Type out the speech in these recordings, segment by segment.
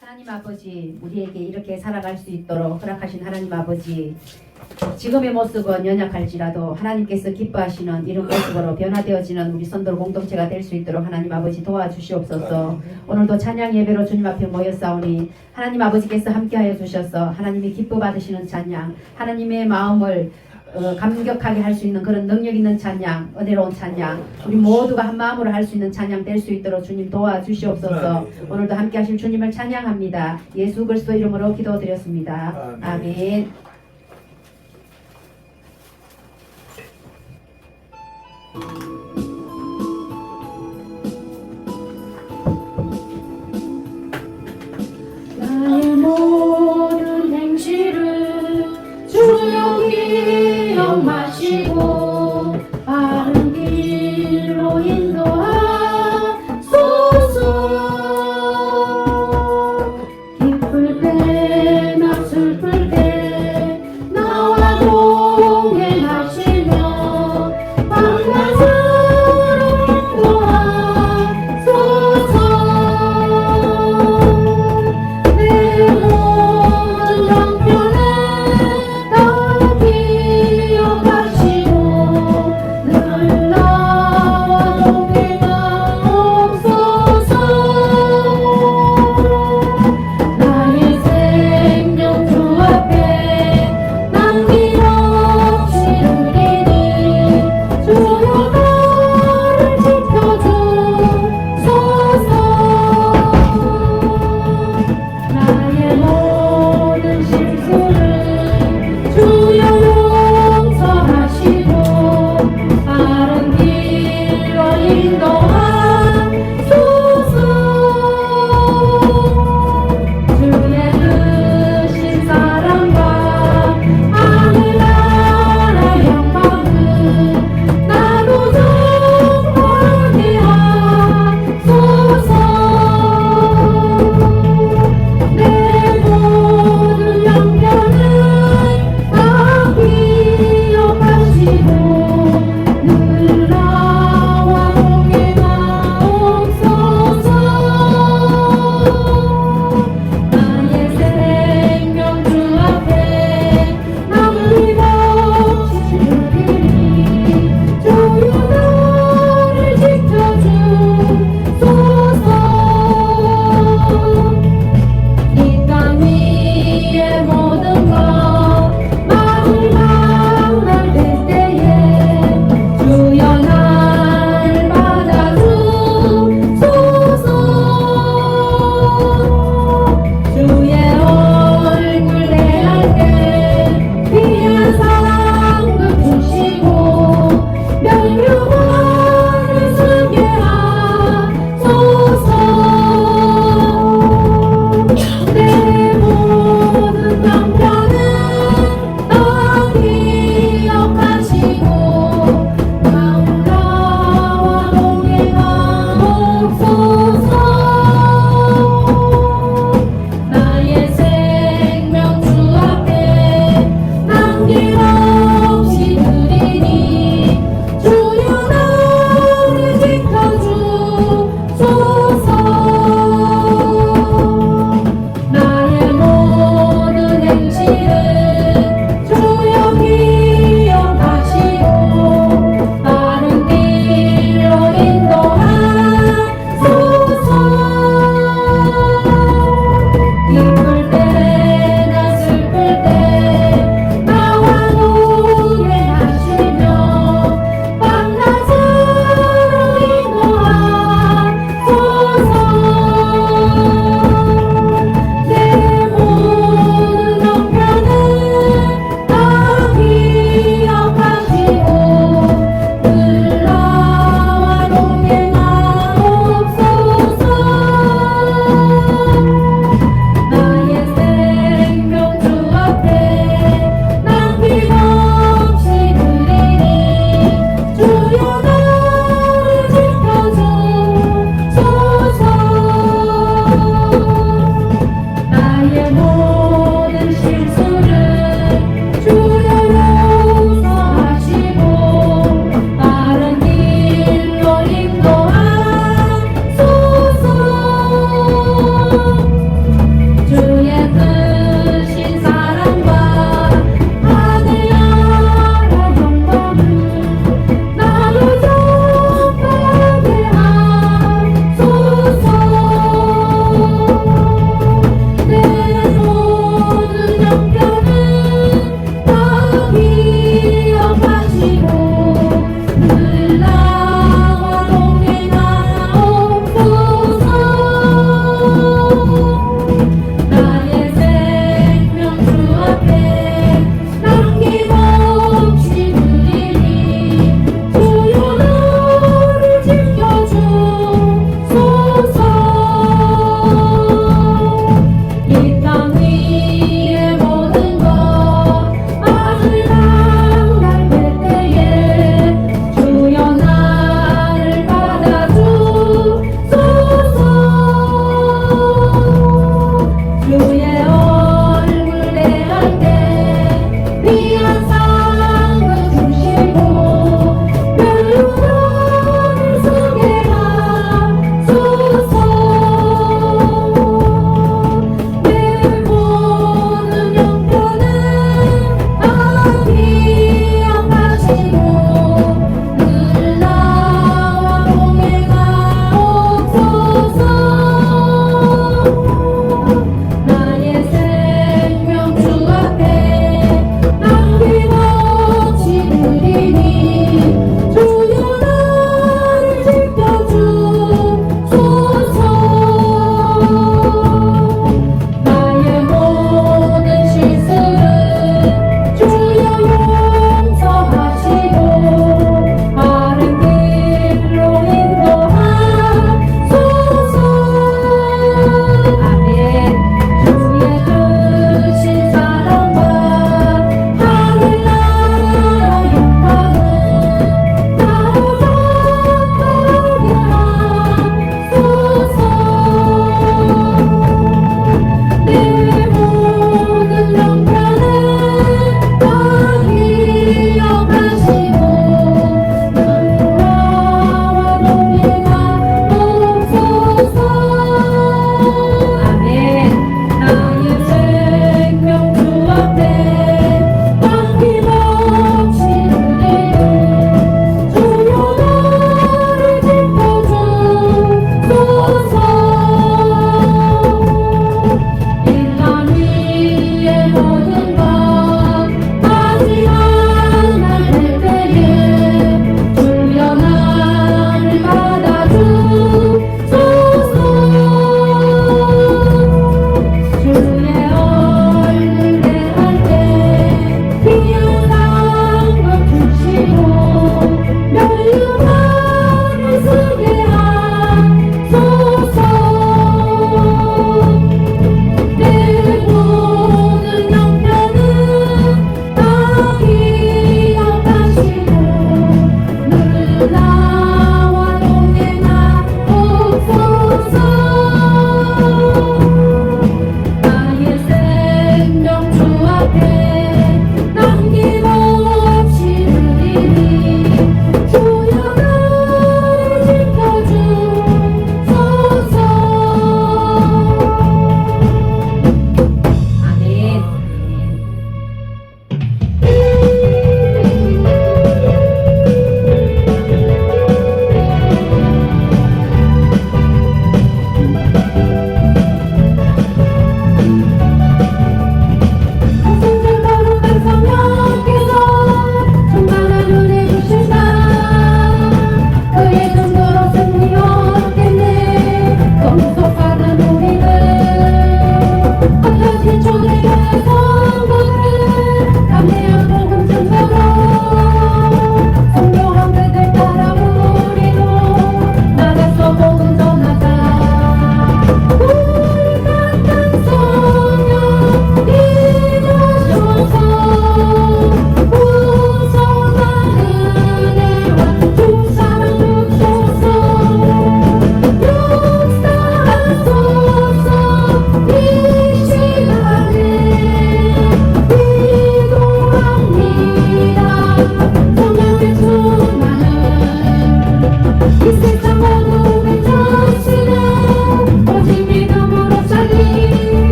하나님 아버지, 우리에게 이렇게 살아갈 수 있도록 허락하신 하나님 아버지, 지금의 모습은 연약할지라도 하나님께서 기뻐하시는 이런 모습으로 변화되어지는 우리 선도 공동체가 될 수 있도록 하나님 아버지 도와주시옵소서. 오늘도 찬양 예배로 주님 앞에 모였사오니 하나님 아버지께서 함께하여 주셔서 하나님이 기뻐 받으시는 찬양, 하나님의 마음을 감격하게 할 수 있는 그런 능력 있는 찬양, 은혜로운 찬양, 우리 모두가 한 마음으로 할 수 있는 찬양 될 수 있도록 주님 도와주시옵소서. 오늘도 함께 하실 주님을 찬양합니다. 예수 그리스도 이름으로 기도드렸습니다. 아멘. 나의 모든 행실을 주여 기억하시고 바른 길로 인도하소서. 기쁠 때나 슬플 때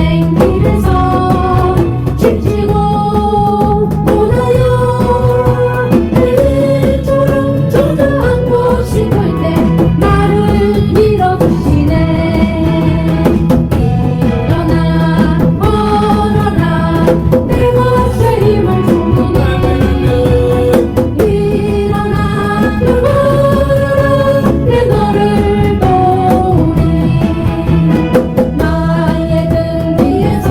인생 길에서 지치고 오나요 이처럼 주저앉고 싶을 때 나를 밀어주시네. 일어나 걸어라 내 것에 힘을 주니 일어나 걸어라 내 너를 도우니 나의 등 뒤에서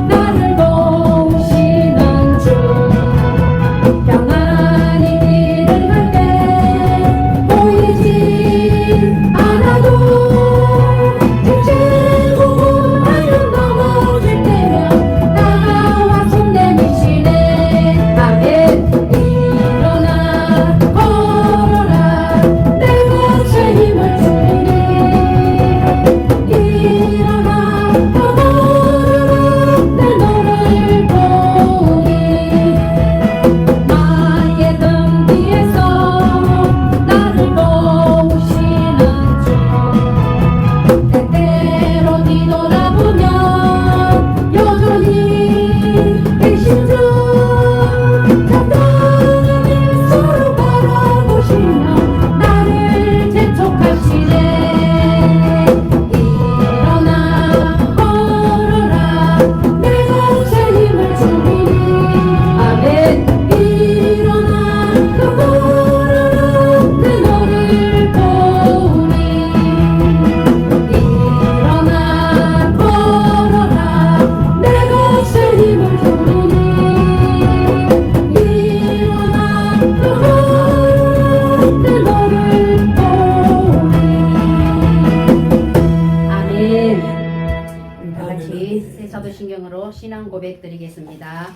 나를 도우시는 주 평안히 길을 갈 때 보이지 않아도 지치고 나는 넘어질 때면 다가와 손 내미시네. 아멘. 일어나 걸어라 내 것에 힘을 주니 일어나 걸어라 내 너를 보니 나의 등 뒤에서 나를 도우시는 주 때때로 뒤돌아보면 여전히 계신 주 간단히 서로 바라보시며 나를 재촉하시네. 일어나 걸어라 내 것에 힘을 주니 아멘. 일어나 걸어라 내 너를 보니 일어나 걸어라 내 것에 힘을 주니 일어나 걸어라 내 너를 보니 아멘. 우리 다 같이 새 사도신경으로 신앙 고백 드리겠습니다.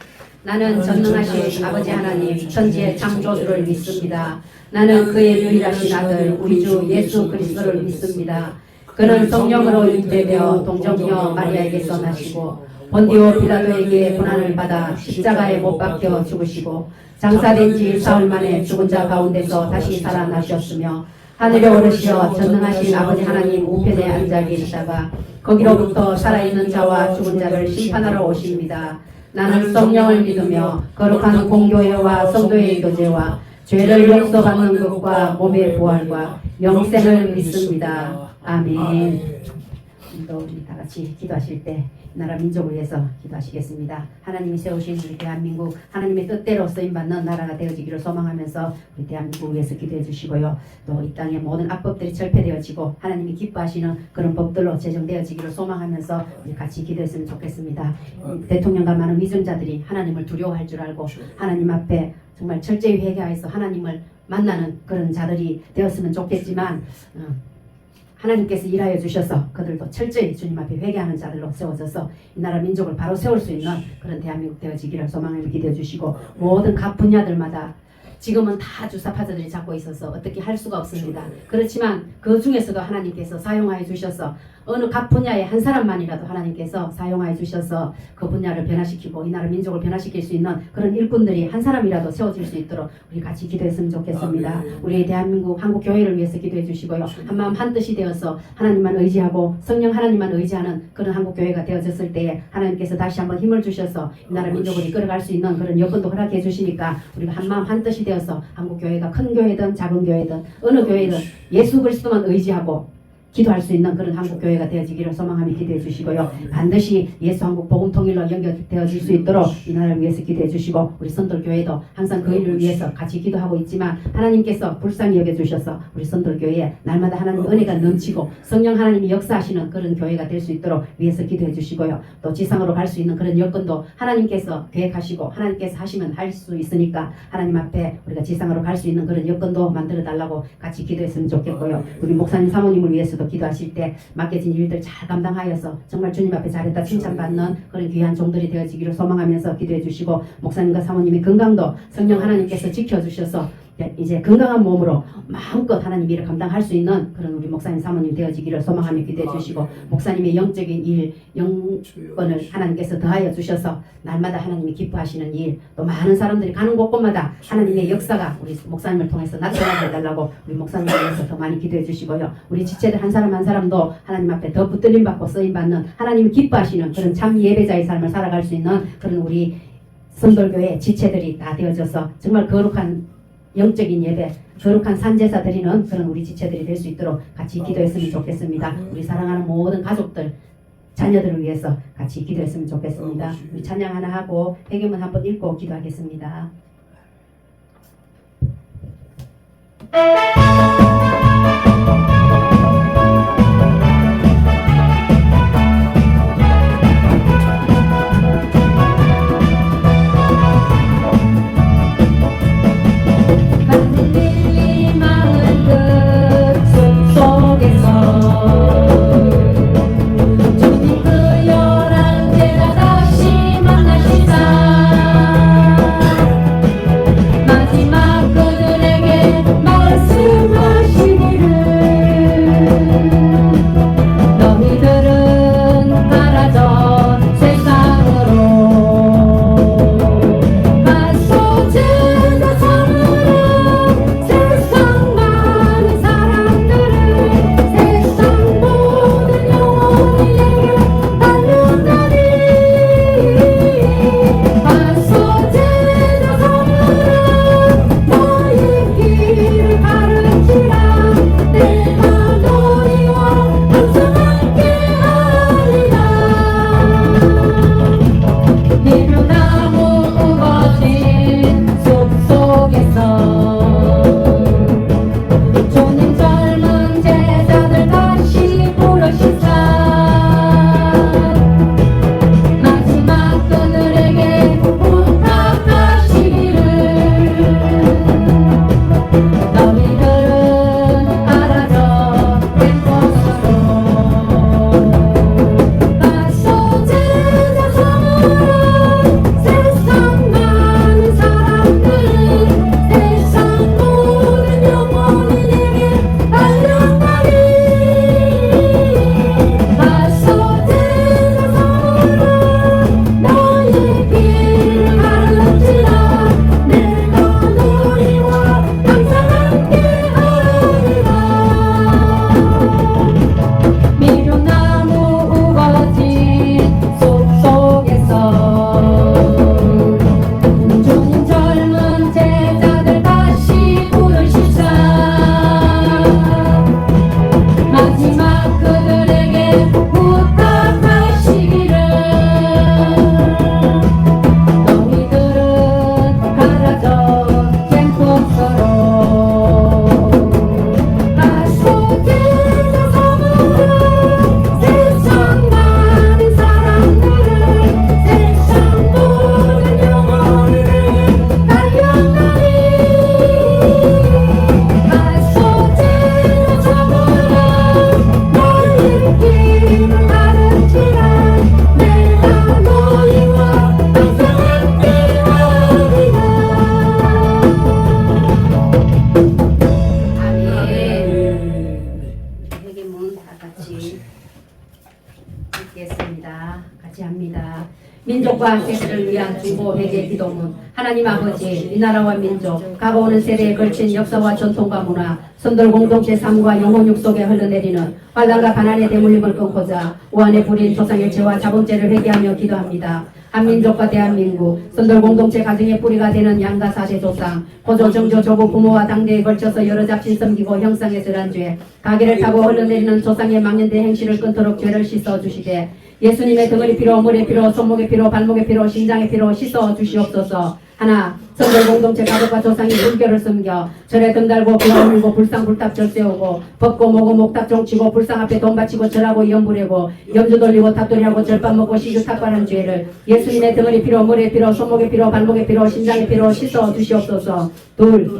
나는 전능하신 아버지 하나님 천지의 창조주를 믿습니다. 나는 그의 유일하신 아들 우리 주 예수 그리스도를 믿습니다. 그는 성령으로 잉태되어 동정녀 마리아에게서 나시고 본디오 빌라도에게 고난을 받아 십자가에 못 박혀 죽으시고 장사된 지 사흘 만에 죽은 자 가운데서 다시 살아나셨으며 하늘에 오르시어 전능하신 아버지 하나님 우편에 앉아 계시다가 거기로부터 살아있는 자와 죽은 자를 심판하러 오십니다. 나는 성령을 믿으며 거룩한 공교회와 성도의 교제와 죄를 용서받는 것과 몸의 부활과 영생을 믿습니다. 아멘. 또 우리 다 같이 기도하실 때 나라 민족을 위해서 기도하시겠습니다. 하나님이 세우신 우리 대한민국 하나님의 뜻대로 쓰임받는 나라가 되어지기를 소망하면서 우리 대한민국을 위해서 기도해 주시고요. 또 이 땅의 모든 악법들이 철폐되어지고 하나님이 기뻐하시는 그런 법들로 제정되어지기를 소망하면서 우리 같이 기도했으면 좋겠습니다. 대통령과 많은 위정자들이 하나님을 두려워할 줄 알고 하나님 앞에 정말 철저히 회개하여서 하나님을 만나는 그런 자들이 되었으면 좋겠지만 하나님께서 일하여 주셔서 그들도 철저히 주님 앞에 회개하는 자들로 세워져서 이 나라 민족을 바로 세울 수 있는 그런 대한민국 되어지기를 소망을 기대해 주시고 모든 각 분야들마다 지금은 다 주사파들이 잡고 있어서 어떻게 할 수가 없습니다. 그렇지만 그 중에서도 하나님께서 사용하여 주셔서 어느 각 분야의 한 사람만이라도 하나님께서 사용하여 주셔서 그 분야를 변화시키고 이 나라 민족을 변화시킬 수 있는 그런 일꾼들이 한 사람이라도 세워질 수 있도록 우리 같이 기도했으면 좋겠습니다. 우리 대한민국 한국 교회를 위해서 기도해 주시고요. 한마음 한뜻이 되어서 하나님만 의지하고 성령 하나님만 의지하는 그런 한국 교회가 되어졌을 때에 하나님께서 다시 한번 힘을 주셔서 이 나라 민족을 이끌어갈 수 있는 그런 여건도 허락해 주시니까 우리가 한마음 한뜻이 되어서 한국 교회가 큰 교회든 작은 교회든 어느 교회든 예수 그리스도만 의지하고 기도할 수 있는 그런 한국 교회가 되어지기를 소망하며 기도해 주시고요. 반드시 예수 한국 복음 통일로 연결되어질 수 있도록 이 나라를 위해서 기도해 주시고 우리 선들 교회도 항상 그 일을 위해서 같이 기도하고 있지만 하나님께서 불쌍히 여겨 주셔서 우리 선들 교회에 날마다 하나님 은혜가 넘치고 성령 하나님이 역사하시는 그런 교회가 될 수 있도록 위해서 기도해 주시고요. 또 지상으로 갈 수 있는 그런 여건도 하나님께서 계획하시고 하나님께서 하시면 할 수 있으니까 하나님 앞에 우리가 지상으로 갈 수 있는 그런 여건도 만들어 달라고 같이 기도했으면 좋겠고요. 우리 목사님 사모님을 위해서도 기도하실 때 맡겨진 일들 잘 감당하여서 정말 주님 앞에 잘했다 칭찬받는 그런 귀한 종들이 되어지기를 소망하면서 기도해 주시고 목사님과 사모님의 건강도 성령 하나님께서 지켜주셔서 이제 건강한 몸으로 마음껏 하나님 일을 감당할 수 있는 그런 우리 목사님 사모님 되어지기를 소망하며 기도해 주시고, 목사님의 영적인 일, 영권을 하나님께서 더하여 주셔서 날마다 하나님이 기뻐하시는 일, 또 많은 사람들이 가는 곳곳마다 하나님의 역사가 우리 목사님을 통해서 나타나게 해달라고 우리 목사님을 위해서 더 많이 기도해 주시고요. 우리 지체들 한 사람 한 사람도 하나님 앞에 더 붙들림 받고 쓰임 받는, 하나님이 기뻐하시는 그런 참 예배자의 삶을 살아갈 수 있는 그런 우리 성돌교회 지체들이 다 되어져서 정말 거룩한 영적인 예배, 거룩한 산제사 드리는 그런 우리 지체들이 될 수 있도록 같이 기도했으면 좋겠습니다. 우리 사랑하는 모든 가족들, 자녀들을 위해서 같이 기도했으면 좋겠습니다. 우리 찬양 하나 하고 배경문 한번 읽고 기도하겠습니다. 하늘이 마을 끝 숲속에서 주님 그 열한 제자 다시 만나시자. 마지막 그들에게 말씀하시기를 너희들은 가라져 세상으로 가서 제자 삼으라. 세상 많은 사람들을 세상 모든 영혼에게 달려가리. 가서 제자 삼으라. 너희 길을 가르치라. 내가 너희와 항상 함께하리라. 비료나무 우거진 숲속에서 주님 젊은 제자들 다시 부르시자. 마지막 그들에게 부탁하시기를 너희들은 알아서 된 것으로 가서 제자 삼으라. 세상 많은 사람들은 세상 모든 영혼에게 달려가리. 가서 제자 삼으라. 너희 길을 가르치라. 내가 너희와 항상 함께하리라. 미련나무 우거진 숲속에서 주님 젊은 제자들 다시 부르시자. 마지막 그들에게 부탁하시기를 너희들은 가라져 쟁통서로 가서 제자 삼으라. 세상 많은 사람들을 세상 모든 영혼에게 달려가리. 가서 제자 삼으라. 너희 길을 가르치라. 내가 너희와 항상 함께하리라. 아멘. 회개문 다 같이 읽겠습니다. 같이 합니다. 민족과 세대를 위한 중보 회개 기도문. 하나님 아버지, 이 나라와 민족, 가보오는 세대에 걸친 역사와 전통과 문화, 선돌 공동체 삶과 영혼 육속에 흘러내리는 환란과 가난의 대물림을 끊고자 우한에 부린 조상일체와 자본죄를 회개하며 기도합니다. 한민족과 대한민국, 선돌 공동체 가정의 뿌리가 되는 양가 4대 조상, 고조, 정조, 조부, 부모와 당대에 걸쳐서 여러 잡신 섬기고 형상에 절한 죄, 가게를 타고 흘러내리는 조상의 망년대 행실을 끊도록 죄를 씻어 주시되 예수님의 덩어리 피로, 물의 피로, 손목의 피로, 발목의 피로, 심장의 피로 씻어 주시옵소서. 하나, 선돌 공동체 가족과 조상이 물결을 섬겨 절에 등 달고 비가 물고 불상 불탑 절 세우고 벗고 모고 목탑 종치고 불상 앞에 돈 바치고 절하고 염불하고 염주 돌리고 탑돌이하고 절밥 먹고 시주 탁발한 죄를 예수님의 덩어리 피로, 물의 피로, 손목의 피로, 발목의 피로, 심장의 피로 씻어 주시옵소서. 둘,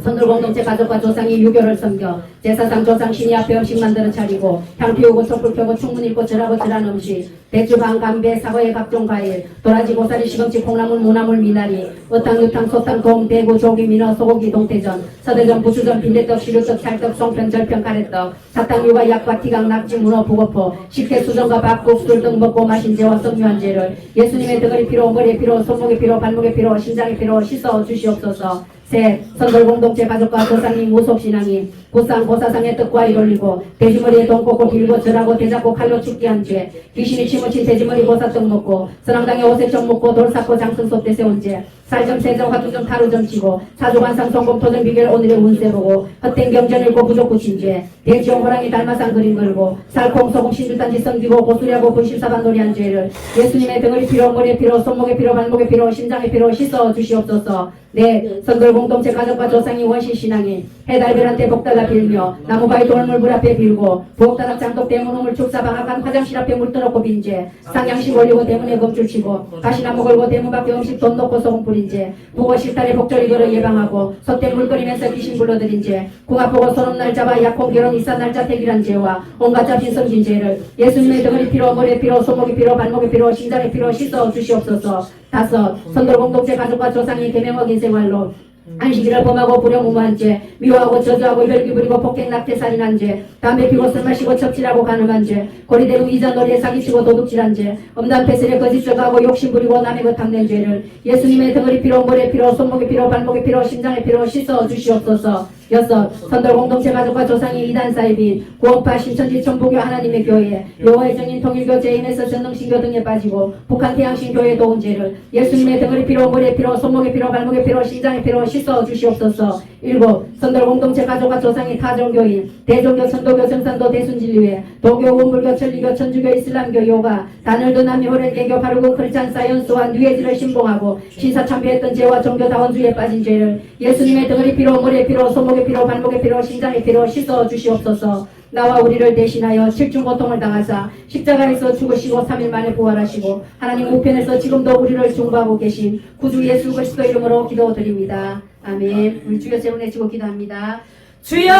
선들 공동체 가족과 조상이 유교를 섬겨 제사상 조상 신이 앞에 음식 만들어 차리고 향 피우고 촛불 켜고 충분 읽고 절하고 절한 음식 대추방 감배 사과의 각종 과일 도라지 고사리 시금치 콩나물 무나물 미나리 어탕 유탕 소탕 동 대구 조기 민어 소고기 동태전 서대전 부추전 빈대떡 시루떡 찰떡 송편 절편 가래떡 사탕 유과 약과 티각 낙지 문어 부거포 식혜 수정과 밥국 술 등 먹고 마신 죄와 성묘한 죄를 예수님의 덩어리 피로 머리의 피로 손목의 피로 발목의 피로 심장의 피로 씻어 주시옵소서. 셋, 선걸 공동체 가족과 조상님 무속신앙이 보상 고사상의 떡과 일 올리고 돼지머리에 돈 꽂고 빌고 절하고 대잡고 칼로 죽게 한 죄 귀신이 치무친 돼지머리 고사떡 먹고 선왕당에 오색정 먹고 돌 쌓고 장승소 때 세운 죄 살점 세점 화투점 타루점 치고 사조관상 성공 토전 비결 오늘의 운세 보고 헛된 경전 읽고 부족 붙인 죄 대지용 호랑이 달마상 그림 걸고 살콩 소금 신주단지 성지고 고수리하고 분실사반 놀이한 죄를 예수님의 덩어리 피로 머리의 피로 손목의 피로 발목의 피로 심장의 피로 씻어 주시옵소서. 네, 선걸 공동체 가족과 조상이 원시신앙이 해달별한테 복달라 빌며 나무바위 돌물 물 앞에 빌고 부엌다닥 장독 대문우물 축사 방앗간 화장실 앞에 물 떠놓고 빈죄 상향식 올리고 대문에 검줄 치고 가시나무 걸고 대문 밖에 음식 돈 넣고 소금 뿌린 죄 부엌 실타래 복절이 걸어 예방하고 솥대 물 끓이면서 귀신 불러들인 죄 궁합 보고 손업 날 잡아 약혼 결혼 이산 날짜 택이란 죄와 온갖 잡힌 성진 죄를 예수님의 덩어리 피로 머리의 피로 손목의 피로 발목의 피로 심장의 피로 씻어 주시옵소서. 다섯, 선돌 공동체 가족과 조상이 계명어긴 생활로 안식일을 범하고 불효무무한 죄 미워하고 저주하고 혈기 부리고 폭행 낙태 살인한 죄 담배 피고 술 마시고 첩질하고 간음한 죄 고리대로 이자놀이에 사기치고 도둑질한 죄 엄단 패슬에 거짓 저가하고 욕심 부리고 남의 것 탐낸 죄를 예수님의 덩어리 피로 머리의 피로 손목의 피로 발목의 피로 심장의 피로 씻어 주시옵소서. 여섯, 선돌 공동체 가족과 조상이 이단 사이비 구원파 신천지 천부교 하나님의 교회 여호와의 증인 통일교 제임에서 전능신교 등에 빠지고 북한 태양신교에 도운 죄를 예수님의 덩어리 피로 머리의 피로 손목의 피로 발목의 피로 심장의 피로 씻어 주시옵소서. 일곱, 선돌 공동체 가족과 조상이 타종교인 대종교 천도교 정산도 대순진리회 도교 원불교 천리교 천주교 이슬람교 요가 단열도 남미 호련개교 바르고 크리스찬 사이언스와 뉴에이지를 신봉하고 신사참배했던 죄와 종교다원주의에 빠진 죄를 예수님의 덩어리 피로 머리의 피로 손목의 피로 발목의 피로 심장의 피로 씻어 주시옵소서. 나와 우리를 대신하여 칠중 고통을 당하사 십자가에서 죽으시고 3일 만에 부활하시고 하나님 우편에서 지금도 우리를 중보하고 계신 구주 예수 그리스도 이름으로 기도드립니다. 아멘. 우리 주여 세운 내치고 기도합니다. 주여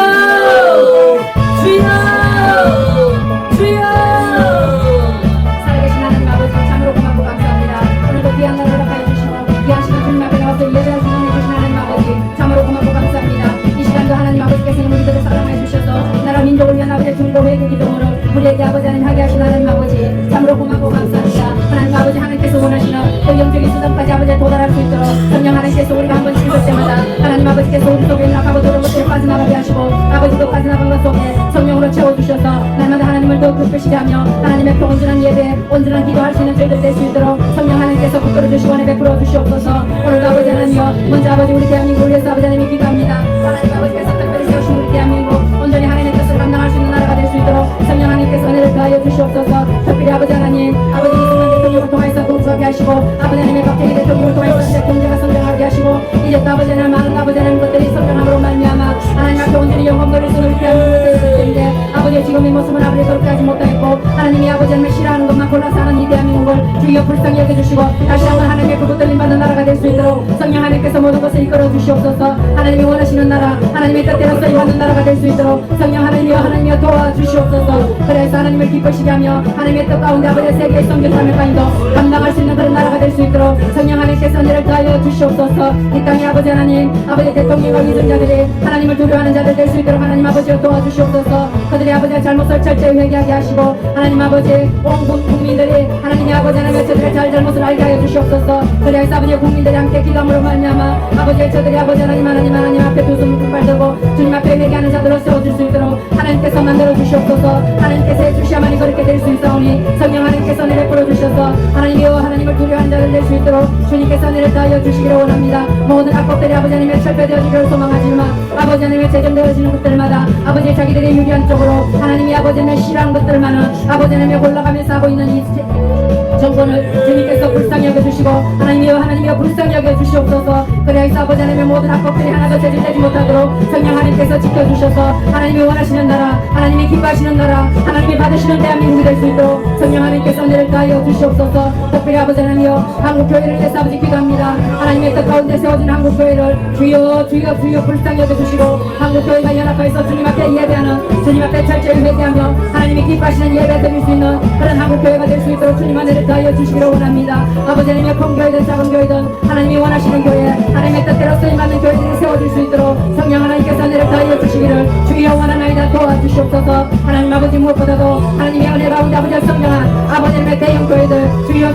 주여 주여 살아계신 하나님 아버지 참으로 고맙고 감사합니다. 오늘도 귀한 날을 허락하여 주시고 귀한 시간 주님 앞에 나와서 예배할 수 있는 해주신 하나님 아버지 참으로 고맙고 감사합니다. 이 시간도 하나님 아버지께서는 우리들을 사랑해 주셔서 나라 민족을 위한 아버지의 주님과 회개 기도으로 우리에게 아버지 하나님 하게 하신 하나님 아버지 참으로 고맙고 감사합니다. 하나님 아버지 하나님께서 원하시는 그 영적인 수단까지 아버지에 도달할 수 있도록 성령 하나님께서 우리가 한번 읽을 때마다 하나님 아버지께서 우리 속에 낙하고 도는 것들을 빠져나가게 하시고 아버지도 빠져나간 것 속에 성령으로 채워주셔서 날마다 하나님을 더욱 극별시게 하며 하나님의 그 온전한 예배 온전한 기도할 수 있는 저희들 될 수 있도록 성령 하나님께서 붙들어 주시고 은혜 베풀어 주시옵소서. 오늘도 아버지 하나님여 먼저 아버지 우리 대한민국을 위해서 아버지 하나님이 기도합니다. 하나님 아버지께서 특별히 세우신 우리 대한민국 온전히 하나님의 뜻을 감당할 수 있는 나라가 될 수 있도록 성령 하나님께서 은혜를 더하여 주시옵소서. 특별히 아버지 하나님 아버지 이승만 대통령을 통해서 동수하게 하시고 아버지 하나님의 박정희 대통령을 통해서 경제가 성장하게 하시고 이제 또 아버지 하나님 많은 아버지 하나님 것들이 성장함으로 말미암아 하나님 앞에 온전히 영광거릴 수 있는 대한민국을 세울 텐데 아버지의 지금의 모습은 아버지 그렇게 하지 못하겠고 하나님이 아버지 하나님을 싫어하는 것만 골라서 하는 이 대한민국을 주여 불쌍히 여겨주시고 다시 한번 하나님의 그 붙들림 받는 나라가 될 수 있도록 성령 하나님께서 모든 것을 이끌어 주시옵소서. 하나님이 원하시는 나라 하나님의 뜻대로 쓰임받는 나라가 될 수 있도록 성령 하나님이여 도와주시옵소서. 그래서 하나님을 기쁘시게 하며 하나님의 뜻 가운데 아버지의 세계의 성교사의 바인도 감당할 수 있는 그런 나라가 될 수 있도록 성령 하나님께서 은혜를 더하여 주시옵소서. 이 땅의 아버지 하나님 아버지 대통령과 위선자들이 하나님을 두려워하는 자들 될 수 있도록 하나님 아버지여 도와주시옵소서. 그들의 아버지의 잘못을 철저히 회개하게 하시고 하나님 아버지 온 국민들이 하나님의 아버지 하나님의 저들의 잘못을 알게 하여 주시옵소서. 그래서 아버지의 국민들이 함께 기도함으로 말미암아 아버지의 저들이 아버지 하나님 앞에 두 손을 발들고 주님 앞에 회개하는 자들로 세워줄 수 있도록 하나님께서 만들어 주시옵소서. 하나님께서 해주시야만이 그렇게 될 수 있사오니 성령 하나님께서 은혜를 풀어주셔서 하나님이여 하나님을 두려워하는 자들 될 수 있도록 주님께서 은혜를 다하여 주시기를 원합니다. 모든 악법들이 아버지 하나님의 철폐되어지기를 소망하지만 아버지 하나님의 재정되어지는 것들마다 아버지 자기들의 유리한 쪽으로 하나님이 아버지 하나님의 싫어하는 것들만은 아버지 하나님의 골라가면서 하고 있는 이 정권을 주님께서 불쌍히 여겨주시고 하나님이여 불쌍히 여겨주시옵소서. 그래서 아버지 하나님의 모든 악법들이 하나도 저질되지 못하도록 성령 하나님께서 지켜주셔서 하나님이 원하시는 나라, 하나님이 기뻐하시는 나라, 하나님이 받으시는 대한민국이 될 수 있도록 성령 하나님께서 은혜를 다하여 주시옵소서. 특별히 아버지 하나님이여 한국교회를 위해서 아버지 기도합니다. 하나님의 뜻 가운데 세워진 한국교회를 주여 불쌍히 여겨주시고 한국교회가 연합하여서 주님 앞에 예배하는, 주님 앞에 철저히 회개하며 하나님이 기뻐하시는 예배 드릴 수 있는 그런 한국교회가 될 수 있도록 주님 은혜를 다하여 주시기를 원합니다. 아버지 하나님의 큰 교회든 작은 교회든 하나님이 원하시는 교회, 하나님의 뜻대로 쓰임 받는 교회들이 세워질 수 있도록 성령 하나님께서 은혜를 다하여 주시기를 주여 원하나이다 도와주시옵소서. 하나님 아버지 무엇보다도 하나님의 은혜 가운데 아버지 성령한 아버지 하나님의 대형 교회들 주여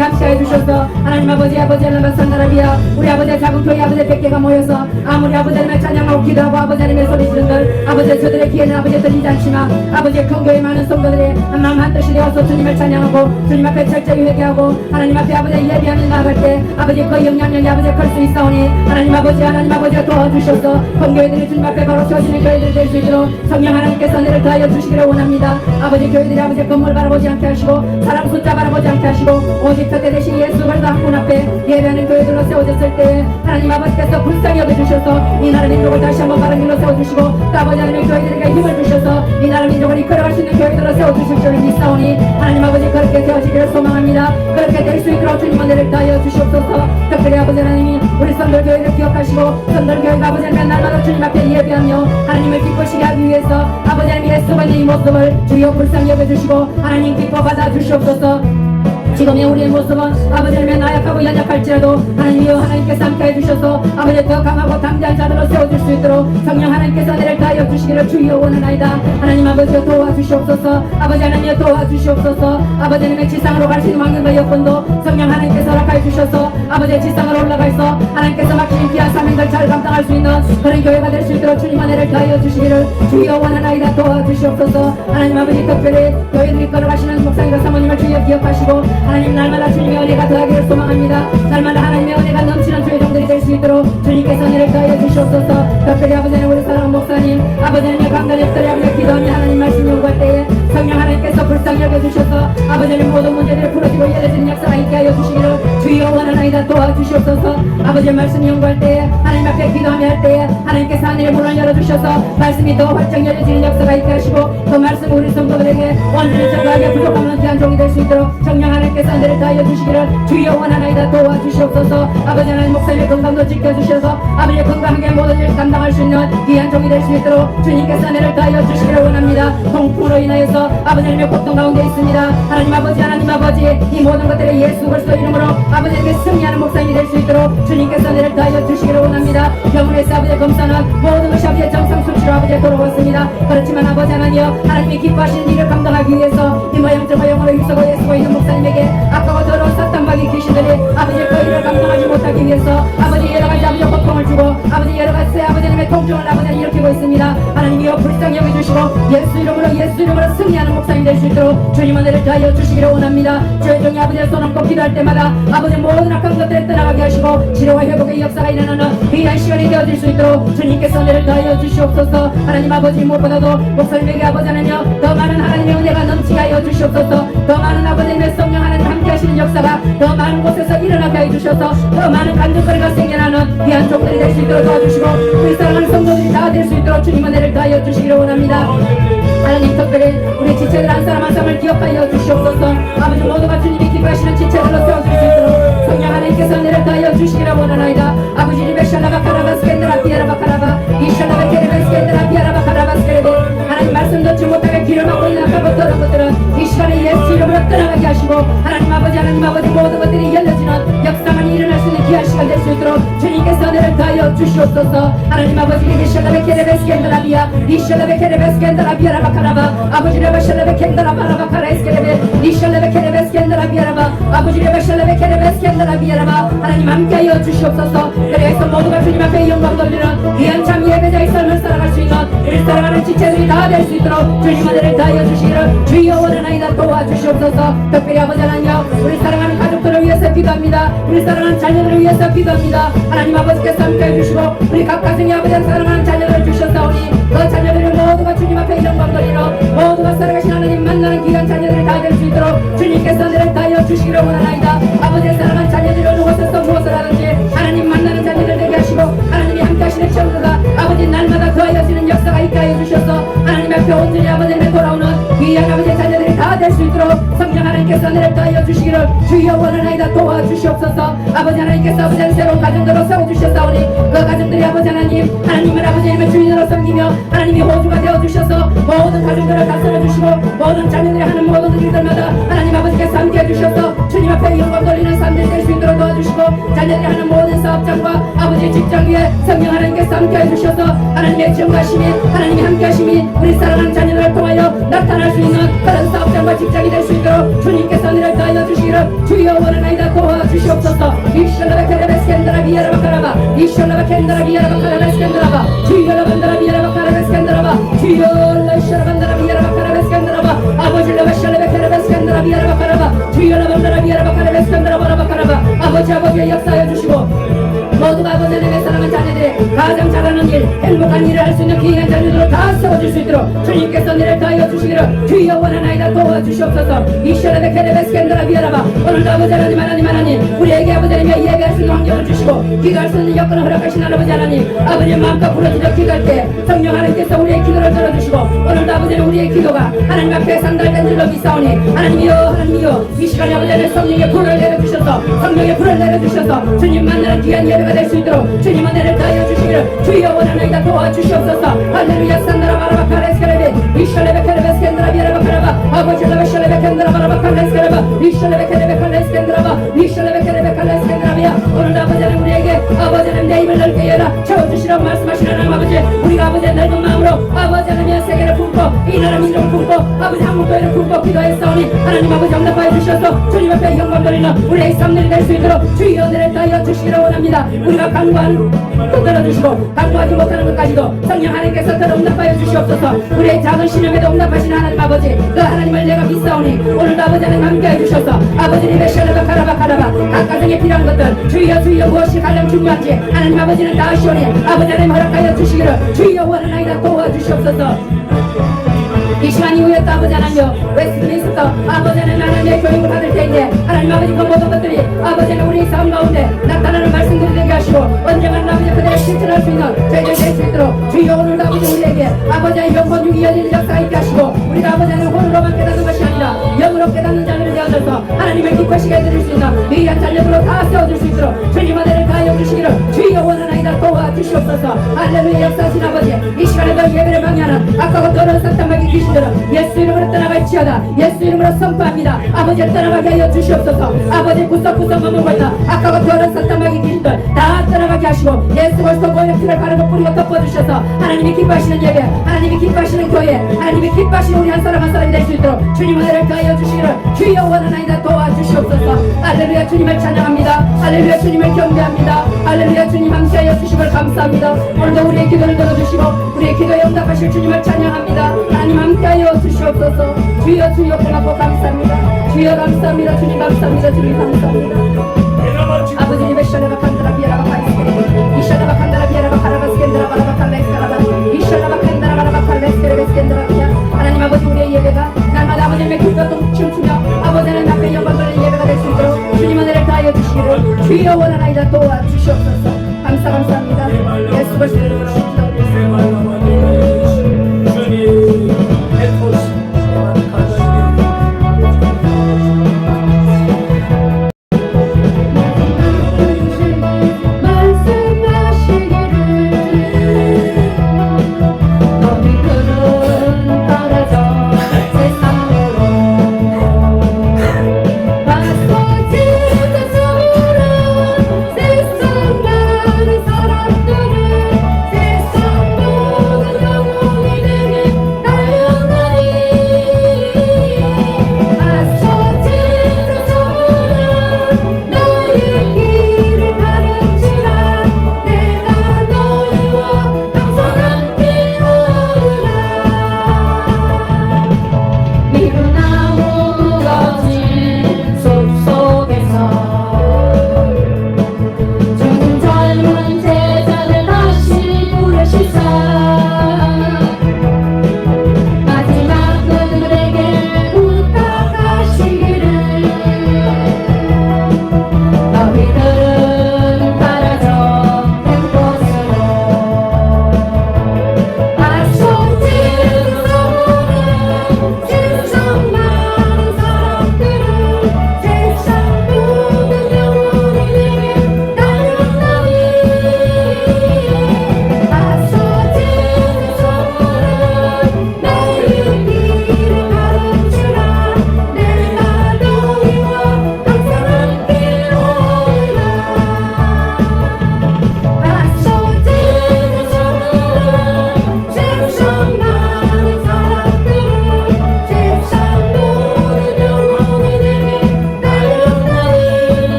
함께해 주셔서 하나님 아버지 엘라마 산나라비아 우리 아버지의 작은 교회 아버지 100개가 모여서 아무리 아버지 하나님의 찬양하고 기도하고 아버지 하나님의 소리 지른들 아버지 저들의 귀에는 아버지 들리지 않지만 아버지의 큰 교회 많은 성도들이 한마음 한뜻이 되어서 주님을 찬양하고 주님 앞에 철저히 회개하고 하나님 앞에 아버지 예비하며 나아갈 때 아버지 그 영향력이 아버지 클 수 있사오니 하나님 아버지가 도와주셔서 큰 교회들이 주님 앞에 바로 서시는 교회들이 될 수 있도록 성령 하나님께서 은혜를 다하여 주시기를 원합니다. 아버지 교회들이 아버지 건물 바라보지 않게 하시고 사람 숫자 바라보지 않게 하시고 오직 그때 대신 예수 그리스도 한 분 앞에 예배하는 교회들로 세워졌을 때 하나님 아버지께서 불쌍히 여겨주셔서 이 나라 민족을 다시 한번 바른 길로 세워주시고 또 아버지 하나님 교회들에게 힘을 주셔서 이 나라 민족을 이끌어갈 수 있는 교회들로 세워주실 줄 믿사오니 하나님 아버지 그렇게 되어지기를 소망합니다. 그렇게 될 수 있도록 주님 은혜를 다하여 주시옵소서. 특별히 아버지 하나님이 우리 선들 교회를 기억하시고 선들 교회가 아버지 하나님 날마다 주님 앞에 예배하며 하나님을 기쁘시게 하기 위해서 아버지 하나님 예수만의 이 모습을 주여 불쌍히 여겨주시고 하나님 기뻐 받아 주시옵소서. 지금의 우리의 모습은 아버지 하나님의 나약하고 연약할지라도 하나님이여 하나님께서 함께해 주셔서 아버지 더 강하고 담대한 자들로 세워줄 수 있도록 성령 하나님께서 은혜를 다하여 주시기를 주여 원하나이다. 하나님 아버지여 도와주시옵소서. 아버지 하나님이여 도와주시옵소서. 아버지 하나님의 지상으로 갈 수 있는 왕년과 여건도 성령 하나님께서 허락하여 주셔서 아버지의 지상으로 올라가서 하나님께서 맡기신 귀한 사명들 잘 감당할 수 있는 그런 교회가 될 수 있도록 주님 은혜를 다하여 주시기를 주여 원하나이다. 도와주시옵소서. 하나님 아버지 특별히 교회들이 걸어가시는 목사님과 사모님을 주여 기억하시고 하나님 날마다 주님의 은혜가 더하기를 소망합니다. 날마다 하나님의 은혜가 넘치는 주의 종들이 될 수 있도록 주님께서 은혜를 더하여 주시옵소서. 특별히 아버지 하나님 우리 사랑하는 목사님 아버지 하나님의 강단의 엎드려 하며 기도하며 하나님 말씀 연구할 때에 성령 하나님께서 불쌍히 여겨주셔서 아버지 하나님 모든 문제들을 풀어주고 열려지는 역사가 있게 하여 주시기를 주여 원하나이다. 도와주시옵소서. 아버지의 말씀 연구할 때에 하나님 앞에 기도하며 할 때에 하나님께서 하늘의 문을 열어주셔서 말씀이 더 활짝 열려지는 역사가 있게 하시고 그 말씀 우리 성도들에게 완전히 전가하게 부족함은 귀한 종이 될 수 있도록 성령 하나님께서 은혜를 다하여 주시기를 주여 원하나이다. 도와주시옵소서. 아버지 하나님 목사님의 건강도 지켜주셔서 아버지의 건강하게 모든 일을 감당할 수 있는 귀한 종이 될 수 있도록 주님께서 은혜를 다하여 주시기를 원합니다. 통풍으로 인하여서 아버지 하나님의 고통 가운데 있습니다. 하나님 아버지 이 모든 것들을 예수 그리스도 이름으로 아버지에게 승리하는 목사님이 될 수 있도록 주님께서 은혜를 다하여 주시기를 원합니다. 병원에서 아버지의 검사는 모든 것이 아버지의 정상 수치로 아버지에 돌아왔습니다. 그렇지만 아버지 하나님이 기뻐하시는 일을 감당하기 위해서 이 모양 저 모양으로 힘쓰고 예수고 있는 목사님에게 악하고 더러운 사탄마귀 귀신들이 아버지의 그 일을 감당하지 못하기 위해서 아버지 여러가지 아버지의 고통을 주고 아버지 여러가지 아버지님의 통증을 아버지는 일으키고 있습니다. 하나님이여 불쌍히 여겨주시고 예수 이름으로 승리하는 목사님이 될 수 있도록 주님 은혜를 다하여 주시기를 원합니다. 저희 종이 아버지의 손 얹고 기도할 때마다 아버지 모든 악한 것들을 떠나가게 하시고 치료와 회복의 역사가 일어나는 귀한 시간이 되어질 수 있도록 주님께서 은혜를 다하여 주시옵소서. 하나님 아버지 무엇보다도 목사님에게 아버지 하나님여 더 많은 하나님의 은혜가 넘치게 하여 주시옵소서. 더 많은 아버지님의 성령 하나님 함께 하시는 역사가 더 많은 곳에서 일어나게 하여 주셔서 더 많은 간증거리가 생겨나는 귀한 종들이 될 수 있도록 도와주시고 우리 사랑하는 성도들이 다 될 수 있도록 주님 은혜를 다하여 주시기를 원합니다. 하나님 특별히 우리 지체들 한 사람 한 사람을 기억하여 주시옵소서. 아버지 모두가 주님이 기뻐하시는 지체들로 세워줄 수 있도록 성령 하나님께서 은혜를 다하여 주시기를 원하나이다. 아버지 리베 샬라바카라바 스캔드라 비아라바카라바 이샬라베 케레베 스캔드라 비아라바카라바 스케레베 하나님 말씀 듣지 못하게 귀를 막고 있는 악하고 더러운 것들은 이 시간에 예수 이름으로 떠나가게 하시고 하나님 아버지 모든 것들이 열려지는 역사만이 일어날 수 있는 귀한 시간 될 수 있도록 주님께서 은혜를 다하여 주시옵소서. 하나님 아버지 리베 샬라베 케레베 스캔드라 비아 이샬라베 케레베 스캔드라 비아라바카라바 아버지 레베 샬라베 캔드라 바라바카라 에스케레베 이샬라베 케레베 스캔드라 비아라바 아버지 레베 샬라베 케레베 스캔드라 비아라바 하나님 함께하여 주시옵소서. 그래서 모두가 주님 앞에 영광 돌리는 귀한 참 예배자의 삶을 살아갈 수 있는 우리 사랑하는 지체들이 다 될 수 있도록 주님 은혜를 다하여 주시기를 주여 원하나이다. 도와주시옵소서. 특별히 아버지 하나님 우리 사랑하는 가족들을 위해서 기도합니다. 우리 사랑하는 자녀들을 위해서 기도합니다. 하나님 아버지께서 함께해 주시고 우리 각 가정의 아버지 사랑하는 자녀들을 주셨사오니 그 자녀들을 모두가 주님 앞에 영광 돌리는 모두가 살아가신 하나님 만나는 귀한 자녀들이 다 될 수 있도록 주님께서 은혜를 다하여 주시기를 원하나이다. 아버지의 사랑한 자녀들이 어느 곳에서 무엇을 하든지 하나님 만나는 자녀들 되게 하시고 하나님이 함께 하시는 청구가 아버지 날마다 더하여지는 역사가 있게 하여 주셔서 하나님 앞에 온전히 아버지를 돌아오는 귀한 아버지의 자녀들이 다 될 수 있도록 성령 하나님께서 은혜를 더하여 주시기를 주여 원하나이다. 도와주시옵소서. 아버지 하나님께서 아버지는 새로운 가정들로 세워주셨사오니 그 가정들이 아버지 하나님을 아버지님의 주인으로 섬기며 하나님이 호주가 되어주셔서 모든 가정들을 다스려주시고 모든 자녀들이 하는 모든 일들마다 하나님 아버지께서 함께 해주셔서 주님 앞에 영광 돌리는 삶들이 될 수 있도록 도와주시고 자녀들이 하는 모든 사업장과 아버지의 직장 위에 성령 하나님께서 함께 해주셔서 하나님의 지원하심이 하나님이 함께 하심이 우리 사랑하는 자녀들을 통하여 나타날 수 있는 그런 사업장과 직장이 될 수 있도록 주님께서 은혜를 더하여 주시기를 주여 원하나이다. 도와주시옵소서. 이샬라바 카라베스켄드라 비야라바 카라바 이샬라바 켄드라 비야라바 카라베스켄드라바 주여 라반다라 비야라바 카라베스켄드라바 주여 라이샬라반다라 비야라바 카라베스켄드라바 아버지 라바샬라바 카라베스켄드라 비야라바 카라바 주여 라반다라 비야라바 카라베스켄드라바 라바 카라바 아버지의 역사하여 주시고 모두가 아버지 하나님의 사랑하는 자녀들이 가장 잘하는 일 행복한 일을 할 수 있는 귀한 자녀들로 다 세워줄 수 있도록 주님께서 은혜를 더하여 주시기를 주여 원하나이다. 도와주시옵소서. 이샤라베 케레베스켄드라 비아라바 오늘도 아버지 하나님 우리에게 아버지 하나님의 예배할 수 있는 환경을 주시고 기도할 수 있는 여건을 허락하신 아버지 하나님 아버지의 마음껏 부러지며 기도할 때 성령 하나님께서 우리의 기도를 들어주시고 오늘도 아버지 우리의 기도가 하나님 앞에 상달된 줄로 믿사오니 하나님이여 이 시간에 아버지 하나님 성령의 불을 내려주셔서 성령의 불을 내려주셔서 주님 만나는 귀한 예배가 될 수 있도록 주님 은혜를 다하여 주시기를 주여 원하나이다. 도와주시옵소서. 할렐루야. 산다라 바라바 카레스케레베 이샬레베 케레베스켄드라 비아라바 카라바 아버지 라베샬레베 켄드라 바라바 카레스케레바 이샬레베 케레베 칼레스켄드라바 이샬레베 케레베 칼레스켄드라비아 오늘도 아버지 하나님 우리에게 아버지 하나님 내 입을 넓게 열어 채워주시라고 말씀하시는 하나님 아버지 우리가 아버지의 넓은 마음으로 아버지 하나님의 세계를 품고 이 나라 민족을 품고 아버지 한국교회를 품고 기도했사오니 하나님 아버지 응답하여 주셔서 주님 앞에 영광 돌리는 우리의 삶들이 될 수 있도록 주여 은혜를 다하여 주시기를 원합니다. 우리가 강구하는 것 들어주시고 강구하지 못하는 것까지도 성령 하나님께서 들어 응답하여 주시옵소서. 우리의 작은 신음에도 응답하시는 하나님 아버지 그 하나님을 내가 믿사오니 오늘도 아버지 하나님 함께 해주셔서 아버지님의 샬라바 카라바 각 가정에 필요한 것들 주여 무엇이 가장 중요한지 하나님 아버지는 다 아시오니 아버지 하나님 허락하여 주시기를 주여 원하나이다. 도와주시옵소서. 이 시간 이후에 또 아버지 하나님여 웨스트민스터 아버지 하나님 하나님의 교육을 받을 때인데 하나님 아버지 그 모든 것들이 아버지 하나님 우리 삶 가운데 나타나는 말씀들이 되게 하시고 언젠가는 아버지 그대를 실천할 수 있는 저희들 될 수 있도록 주여 오늘도 아버지 우리에게 아버지 하나님 영권 중이 열리는 역사가 있게 하시고 우리가 아버지 하나님 홀로만 깨닫는 것이 아니라 영으로 깨닫는 자녀를 되어져서 하나님을 기뻐시게 해드릴 수 있는 귀한 자녀들로 다 세워줄 수 있도록 주님 은혜를 다하여 주시기를 주여 원하나이다. 도와주시옵소서. 할렐루야. 역사하신 아버지 이 시간에도 예배를 방해하는 악하고 더러운 사탄마귀 귀신들은 예수 이름으로 떠나갈지어다. 예수 이름으로 선포합니다. 아버지를 떠나가게 하여 주시옵소서. 아버지 구석구석 머물고 있는 악하고 더러운 사탄마귀 귀신들 다 떠나가게 하시고 예수 그리스도 보혈의 피를 바르고 뿌리고 덮어주셔서 하나님이 기뻐하시는 예배 하나님이 기뻐하시는 교회 하나님이 기뻐하시는 우리 한 사람 한 사람이 될 수 있도록 주님 은혜를 더하여 주시기를 주여 원하나이다. 도와주시옵소서. 할렐루야. 주님을 찬양합니다. 할렐루야. 주님을 경배합니다. 할렐루야. 주님 함께하여 주심을 감사합니다. 오늘도 우리의 기도를 들어주시고 우리의 기도에 응답하실 주님을 찬양합니다. 하나님 함께하여 주시옵소서. 주여 고맙고 감사합니다. 주여 감사합니다. 주님 감사합니다. 주님 감사합니다. 아버지님 베샬라바 칸드라 비아라바 카이스케레 이샬라바 칸드라 비아라바 카라바스켄드라 바라바 칼레스카라바 이샬라바 칸드라 바라바 칼레스케레베스켄드라 비아 하나님 아버지 우리의 예배가 날마다 아버지님의 기도도 춤추며 아버지는 앞에 영광 돌리는 예배가 될 수 있도록 주님 은혜를 다하여 주시기를 주여 원하나이다. 도와주시옵소서. 감사합니다. 예수 그리스도 이름으로 기도드립니다. 세상 많은 사람들은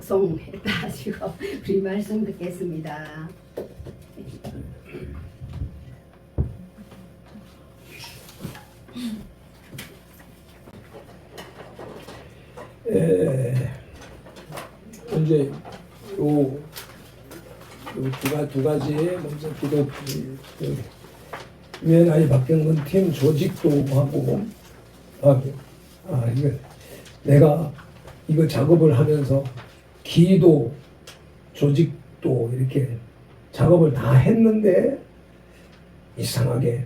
작성했다 하시고 우리 말씀 듣겠습니다. 이제 두 가지 먼저 기도 UNI 박경근 팀 조직도 하고 이거 내가 이거 작업을 하면서 기도 조직도 이렇게 작업을 다 했는데 이상하게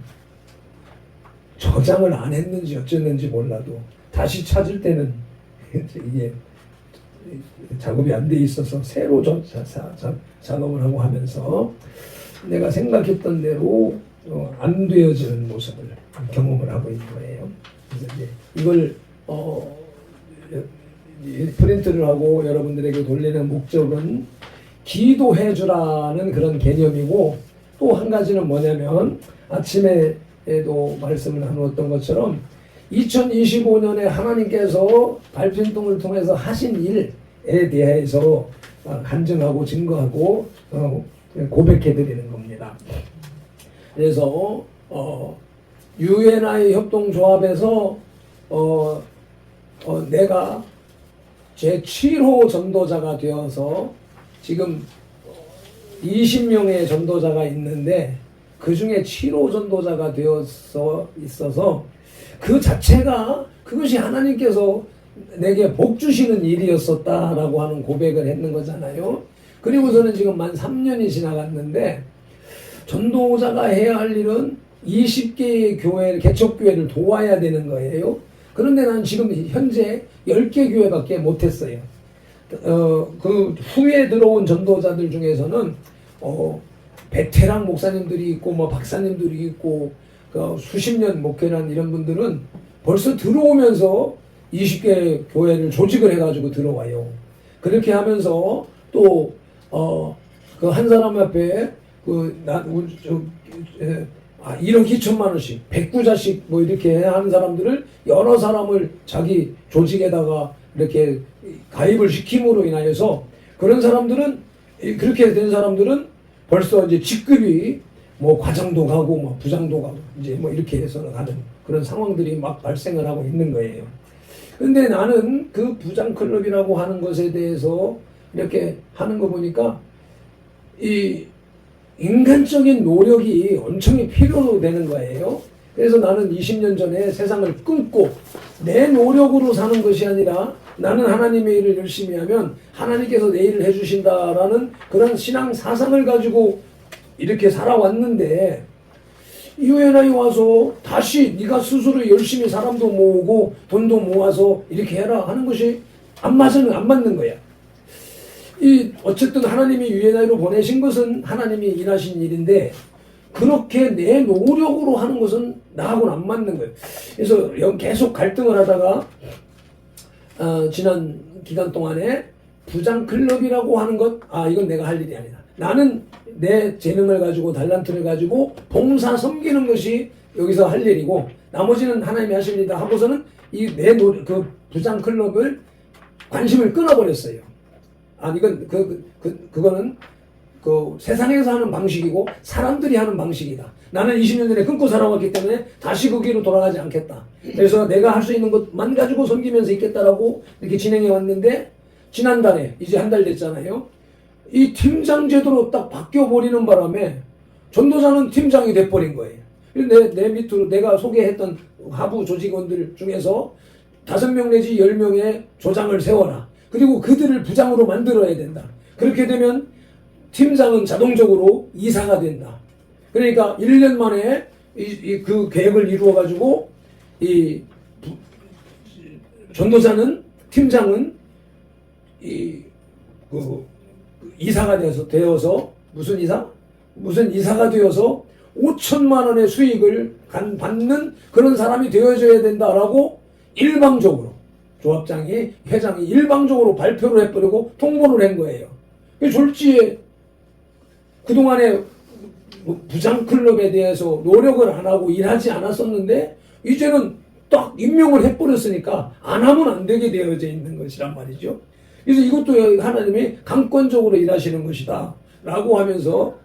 저장을 안 했는지 어쨌는지 몰라도 다시 찾을 때는 이게 작업이 안 돼 있어서 새로 작업을 하고 하면서 내가 생각했던 대로 안 되어지는 모습을 경험을 하고 있는 거예요. 그래서 이제 이걸 프린트를 하고 여러분들에게 돌리는 목적은 기도해 주라는 그런 개념이고, 또 한 가지는 뭐냐면 아침에도 말씀을 나누었던 것처럼 2025년에 하나님께서 발표행동을 통해서 하신 일에 대해서 간증하고 증거하고 고백해 드리는 겁니다. 그래서 UNI 협동조합에서 내가 제7호 전도자가 되어서 지금 20명의 전도자가 있는데 그 중에 7호 전도자가 되어서 있어서 그 자체가 그것이 하나님께서 내게 복 주시는 일이었었다라고 하는 고백을 했는 거잖아요. 그리고서는 지금 만 3년이 지나갔는데 전도자가 해야 할 일은 20개의 교회, 개척교회를 도와야 되는 거예요. 그런데 난 지금 현재 10개 교회밖에 못했어요. 그 후에 들어온 전도자들 중에서는 베테랑 목사님들이 있고 뭐 박사님들이 있고 수십 년 목회란 이런 분들은 벌써 들어오면서 20개 교회를 조직을 해가지고 들어와요. 그렇게 하면서 또 그 한 사람 앞에 1억 2천만 원씩 109자씩 뭐 이렇게 하는 사람들을 여러 사람을 자기 조직에다가 이렇게 가입을 시킴으로 인하여서 그런 사람들은 그렇게 된 사람들은 벌써 이제 직급이 뭐 과장도 가고 뭐 부장도 가고 이제 뭐 이렇게 해서 가는 그런 상황들이 막 발생을 하고 있는 거예요. 근데 나는 그 부장 클럽이라고 하는 것에 대해서 이렇게 하는 거 보니까 이 인간적인 노력이 엄청 필요되는 거예요. 그래서 나는 20년 전에 세상을 끊고 내 노력으로 사는 것이 아니라 나는 하나님의 일을 열심히 하면 하나님께서 내 일을 해주신다라는 그런 신앙 사상을 가지고 이렇게 살아왔는데 UNI 와서 다시 네가 스스로 열심히 사람도 모으고 돈도 모아서 이렇게 해라 하는 것이 안 맞는 거야. 어쨌든 하나님이 UNI로 보내신 것은 하나님이 일하신 일인데 그렇게 내 노력으로 하는 것은 나하고는 안 맞는 거예요. 그래서 계속 갈등을 하다가 지난 기간 동안에 부장 클럽이라고 하는 것, 이건 내가 할 일이 아니다. 나는 내 재능을 가지고 달란트를 가지고 봉사 섬기는 것이 여기서 할 일이고 나머지는 하나님이 하실 일이다 하고서는 그 부장 클럽을 관심을 끊어버렸어요. 이건 그거는 그 세상에서 하는 방식이고 사람들이 하는 방식이다. 나는 20년 전에 끊고 살아왔기 때문에 다시 거기로 돌아가지 않겠다. 그래서 내가 할 수 있는 것만 가지고 섬기면서 있겠다라고 이렇게 진행해 왔는데 지난달에 이제 한 달 됐잖아요. 이 팀장 제도로 딱 바뀌어 버리는 바람에 전도사는 팀장이 돼버린 거예요. 내 밑으로 내가 소개했던 하부 조직원들 중에서 5명 내지 10명의 조장을 세워라. 그리고 그들을 부장으로 만들어야 된다. 그렇게 되면 팀장은 자동적으로 이사가 된다. 그러니까 1년 만에 그 계획을 이루어가지고 전도사는 팀장은 이사가 되어서 무슨 이사? 무슨 이사가 되어서 5천만 원의 수익을 받는 그런 사람이 되어줘야 된다라고 일방적으로 조합장이 회장이 일방적으로 발표를 해버리고 통보를 한 거예요. 졸지에 그동안에 부장클럽에 대해서 노력을 안 하고 일하지 않았었는데 이제는 딱 임명을 해버렸으니까 안 하면 안 되게 되어져 있는 것이란 말이죠. 그래서 이것도 하나님이 강권적으로 일하시는 것이다 라고 하면서,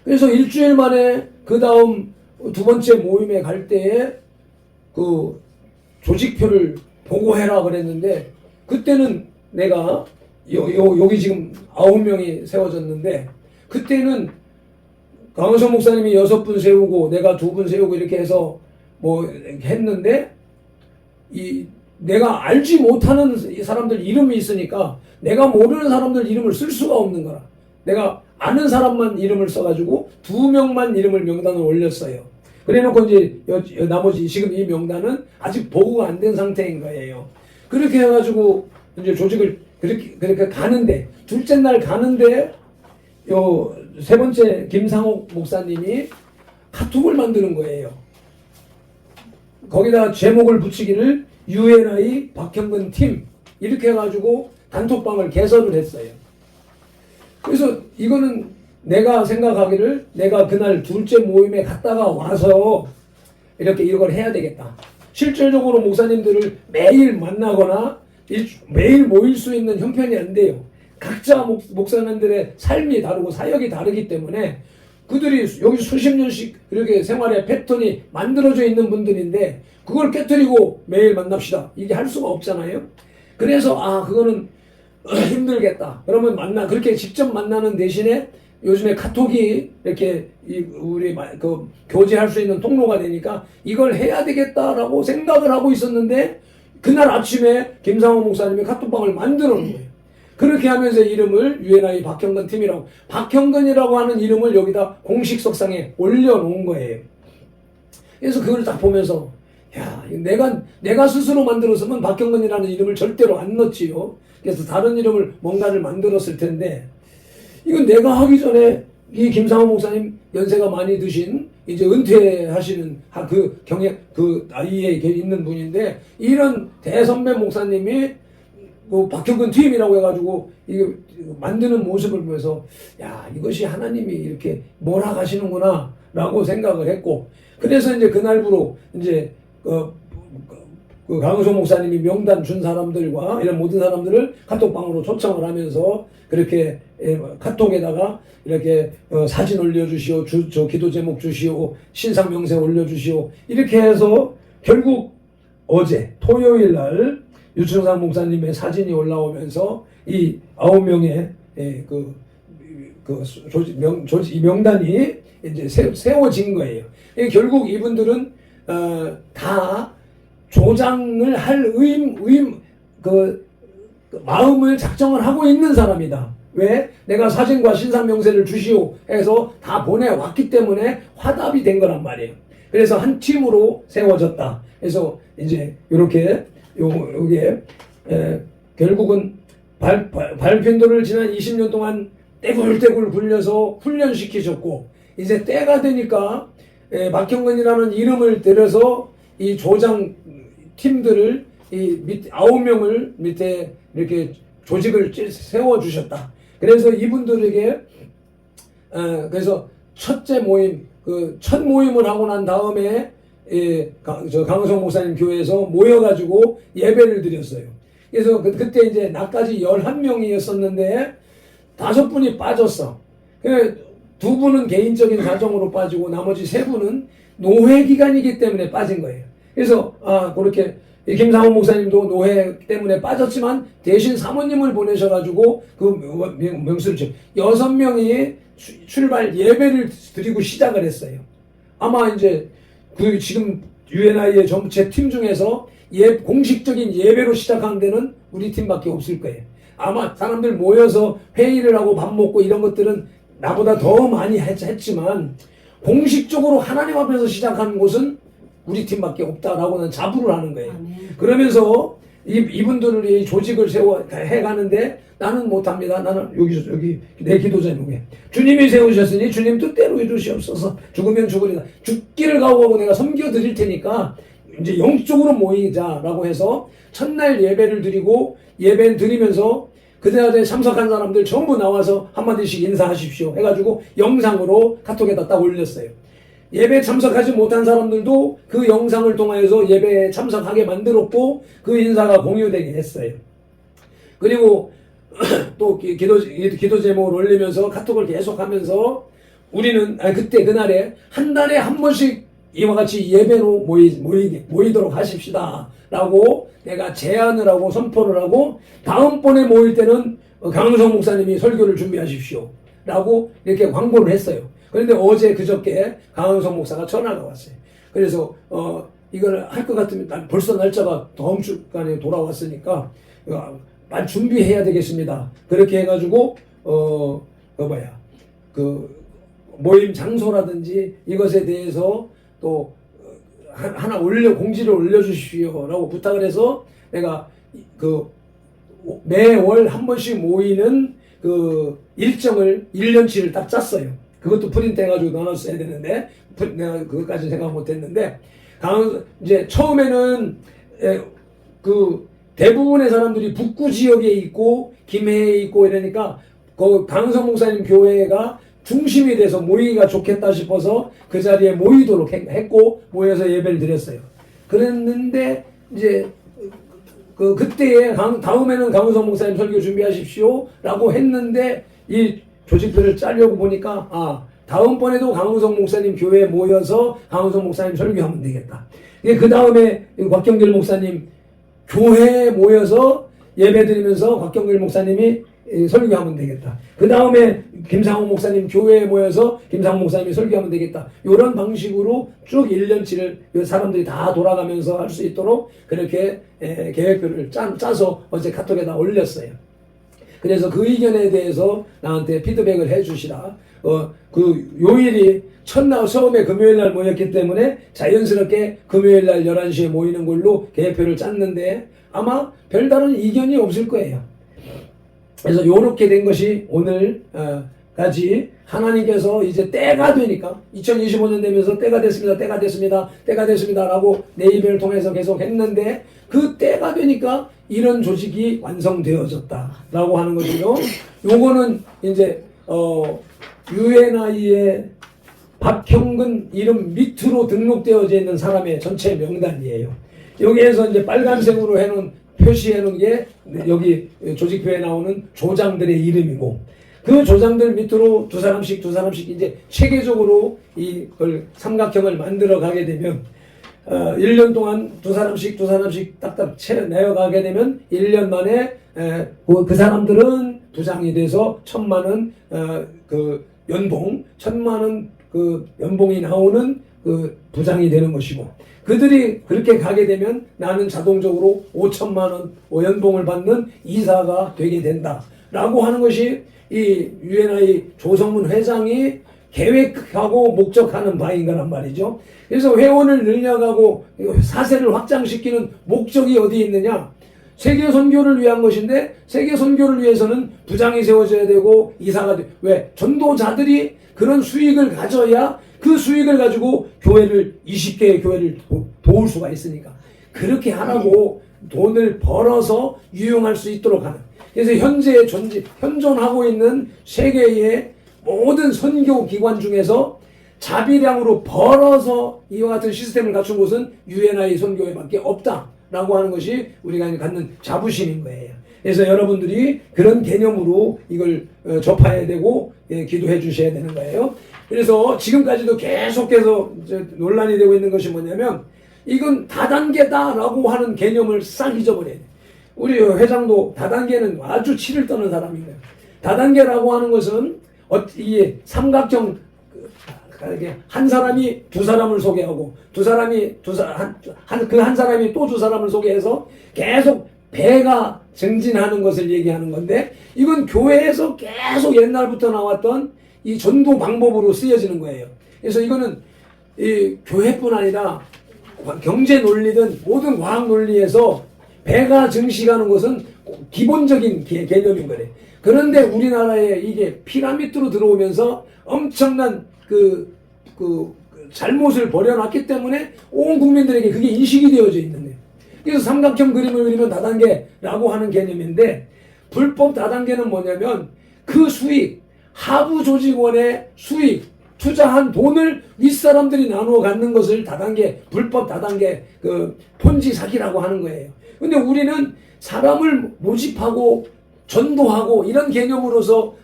그래서 일주일 만에 그 다음 두 번째 모임에 갈 때에 그 조직표를 보고해라 그랬는데, 그때는 내가 여기 지금 9명이 세워졌는데, 그때는 강은성 목사님이 6분 세우고 내가 2분 세우고 이렇게 해서 뭐 했는데, 내가 알지 못하는 사람들 이름이 있으니까 내가 모르는 사람들 이름을 쓸 수가 없는 거라. 내가 아는 사람만 이름을 써가지고 2명만 이름을 명단을 올렸어요. 그래놓고 이제 나머지 지금 이 명단은 아직 보고가 안 된 상태인 거예요. 그렇게 해가지고 이제 조직을 그렇게 가는데, 둘째 날 가는데 세 번째 김상옥 목사님이 카톡을 만드는 거예요. 거기다 제목을 붙이기를 UNI 박형근 팀 이렇게 해가지고 단톡방을 개설을 했어요. 그래서 이거는 내가 생각하기를 내가 그날 둘째 모임에 갔다가 와서 이렇게 이걸 해야 되겠다. 실질적으로 목사님들을 매일 만나거나 매일 모일 수 있는 형편이 안 돼요. 각자 목사님들의 삶이 다르고 사역이 다르기 때문에 그들이 여기 수십 년씩 이렇게 생활의 패턴이 만들어져 있는 분들인데 그걸 깨트리고 매일 만납시다. 이게 할 수가 없잖아요. 그래서 그거는 힘들겠다. 그러면 그렇게 직접 만나는 대신에 요즘에 카톡이 이렇게 우리 교제할 수 있는 통로가 되니까 이걸 해야 되겠다라고 생각을 하고 있었는데, 그날 아침에 김상호 목사님이 카톡방을 만들어 놓은 거예요. 그렇게 하면서 이름을 UNI 박형근 팀이라고, 박형근이라고 하는 이름을 여기다 공식 석상에 올려놓은 거예요. 그래서 그걸 딱 보면서, 야, 내가 스스로 만들었으면 박형근이라는 이름을 절대로 안 넣지요. 그래서 다른 이름을 뭔가를 만들었을 텐데, 이건 내가 하기 전에 이 김상호 목사님 연세가 많이 드신 이제 은퇴하시는 그 나이에 있는 분인데, 이런 대선배 목사님이 박형근 팀이라고 해가지고 이게 만드는 모습을 보면서, 야, 이것이 하나님이 이렇게 몰아가시는구나 라고 생각을 했고, 그래서 이제 그날부로 이제 그 강은성 목사님이 명단 준 사람들과 이런 모든 사람들을 카톡방으로 초청을 하면서 그렇게 카톡에다가 이렇게 사진 올려주시오, 기도 제목 주시오, 신상 명세 올려주시오, 이렇게 해서 결국 어제 토요일 날 유충상 목사님의 사진이 올라오면서 이 9명의 이 명단이 이제 세워진 거예요. 결국 이분들은 다 조장을 할 마음을 작정을 하고 있는 사람이다. 왜? 내가 사진과 신상 명세를 주시오 해서 다 보내왔기 때문에 화답이 된 거란 말이에요. 그래서 한 팀으로 세워졌다. 그래서 이제 이렇게 요게 결국은 발핀도를 지난 20년 동안 떼굴떼굴 굴려서 훈련시키셨고, 이제 때가 되니까 박형근이라는 이름을 들여서 이 조장 팀들을 이 9명을 밑에 이렇게 조직을 세워주셨다. 그래서 이분들에게 그래서 첫째 모임, 첫 모임을 하고 난 다음에 강은성 목사님 교회에서 모여가지고 예배를 드렸어요. 그래서 그때 이제 나까지 11명이었었는데 5분이 빠졌어. 2분은 개인적인 사정으로 빠지고 나머지 3분은 노회 기간이기 때문에 빠진 거예요. 그래서 그렇게 김상호 목사님도 노회 때문에 빠졌지만 대신 사모님을 보내셔가지고 그 명수를 6명이 출발 예배를 드리고 시작을 했어요. 아마 이제 지금 UNI의 전체 팀 중에서 공식적인 예배로 시작한 데는 우리 팀밖에 없을 거예요. 아마 사람들 모여서 회의를 하고 밥 먹고 이런 것들은 나보다 더 많이 했지만 공식적으로 하나님 앞에서 시작한 곳은 우리 팀밖에 없다라고는 자부를 하는 거예요. 그러면서 이분들을 이 조직을 해가는데 나는 못합니다. 나는 여기 내 기도 제목에 주님이 세우셨으니 주님 뜻대로 이루시옵소서. 죽으면 죽으리다. 죽기를 각오하고 내가 섬겨드릴 테니까 이제 영적으로 모이자라고 해서 첫날 예배를 드리고, 예배를 드리면서 그날에 참석한 사람들 전부 나와서 한마디씩 인사하십시오 해가지고 영상으로 카톡에다 딱 올렸어요. 예배에 참석하지 못한 사람들도 그 영상을 통해서 예배에 참석하게 만들었고 그 인사가 공유되게 했어요. 그리고 또 기도 제목을 올리면서 카톡을 계속하면서 우리는 그때 그날에 한 달에 한 번씩 이와 같이 예배로 모이도록 하십시다 라고 내가 제안을 하고 선포를 하고, 다음번에 모일 때는 강은성 목사님이 설교를 준비하십시오 라고 이렇게 광고를 했어요. 그런데 어제 그저께 강은성 목사가 전화가 왔어요. 그래서 이걸 할 것 같으면 벌써 날짜가 다음 주간에 돌아왔으니까 말 준비해야 되겠습니다. 그렇게 해가지고 그 모임 장소라든지 이것에 대해서 또 하나 공지를 올려주십시오라고 부탁을 해서 내가 그 매월 한 번씩 모이는 그 일정을 1년치를 딱 짰어요. 그것도 프린트해가지고 넣어놨어야 되는데 내가 그것까지 생각 못했는데, 이제 처음에는 그 대부분의 사람들이 북구 지역에 있고 김해에 있고 이러니까 그 강성 목사님 교회가 중심이 돼서 모이기가 좋겠다 싶어서 그 자리에 모이도록 했고 모여서 예배를 드렸어요. 그랬는데 이제 그때에 다음에는 강은성 목사님 설교 준비하십시오 라고 했는데, 이 조직표를 짜려고 보니까 다음번에도 강은성 목사님 교회에 모여서 강은성 목사님 설교하면 되겠다. 그 다음에 곽경길 목사님 교회에 모여서 예배 드리면서 곽경길 목사님이 설교하면 되겠다. 그 다음에 김상호 목사님 교회에 모여서 김상호 목사님이 설교하면 되겠다. 이런 방식으로 쭉 1년치를 사람들이 다 돌아가면서 할 수 있도록 그렇게 계획표를 짜서 어제 카톡에다 올렸어요. 그래서 그 의견에 대해서 나한테 피드백을 해주시라. 그 요일이 처음에 금요일날 모였기 때문에 자연스럽게 금요일날 11시에 모이는 걸로 계획표를 짰는데 아마 별다른 이견이 없을 거예요. 그래서 요렇게 된 것이 오늘까지 하나님께서 이제 때가 되니까 2025년 되면서 때가 됐습니다 라고 내 입을 통해서 계속 했는데, 그 때가 되니까 이런 조직이 완성되어졌다 라고 하는 것이요. 요거는 이제 UNI의 박형근 이름 밑으로 등록되어져 있는 사람의 전체 명단이에요. 여기에서 이제 빨간색으로 해놓은 표시해놓은 게 여기 조직표에 나오는 조장들의 이름이고, 그 조장들 밑으로 두 사람씩 이제 체계적으로 이걸 삼각형을 만들어 가게 되면 1년 동안 두 사람씩 딱딱 내어가게 되면 1년 만에 그 사람들은 부장이 돼서 1,000만 원 그 연봉, 1,000만 원 그 연봉이 나오는 그 부장이 되는 것이고, 그들이 그렇게 가게 되면 나는 자동적으로 5,000만 원 연봉을 받는 이사가 되게 된다라고 하는 것이 이 UNI 조성문 회장이 계획하고 목적하는 바인 거란 말이죠. 그래서 회원을 늘려가고 사세를 확장시키는 목적이 어디에 있느냐? 세계 선교를 위한 것인데, 세계 선교를 위해서는 부장이 세워져야 되고 이사가 왜? 전도자들이 그런 수익을 가져야 그 수익을 가지고 20개의 교회를 도울 수가 있으니까 그렇게 하라고 돈을 벌어서 유용할 수 있도록 하는. 그래서 현재 현존하고 있는 세계의 모든 선교 기관 중에서 자비량으로 벌어서 이와 같은 시스템을 갖춘 곳은 UNI 선교회밖에 없다라고 하는 것이 우리가 갖는 자부심인 거예요. 그래서 여러분들이 그런 개념으로 이걸 접해야 되고 기도해 주셔야 되는 거예요. 그래서 지금까지도 계속해서 논란이 되고 있는 것이 뭐냐면, 이건 다단계다라고 하는 개념을 싹 잊어버려야 돼요. 우리 회장도 다단계는 아주 치를 떠는 사람인 거예요. 다단계라고 하는 것은 이 삼각형, 한 사람이 두 사람을 소개하고 그 한 사람이 또 두 사람을 소개해서 계속 배가 증진하는 것을 얘기하는 건데, 이건 교회에서 계속 옛날부터 나왔던 이 전도 방법으로 쓰여지는 거예요. 그래서 이거는 이 교회뿐 아니라 경제 논리든 모든 과학 논리에서 배가 증식하는 것은 기본적인 개념인 거래. 그런데 우리나라에 이게 피라미드로 들어오면서 엄청난 그 잘못을 벌여놨기 때문에 온 국민들에게 그게 인식이 되어져 있는 거예요. 그래서 삼각형 그림을 그리면 다단계라고 하는 개념인데, 불법 다단계는 뭐냐면 그 수익, 하부 조직원의 수익, 투자한 돈을 윗사람들이 나누어 갖는 것을 다단계, 불법 다단계 그 폰지 사기라고 하는 거예요. 근데 우리는 사람을 모집하고 전도하고 이런 개념으로서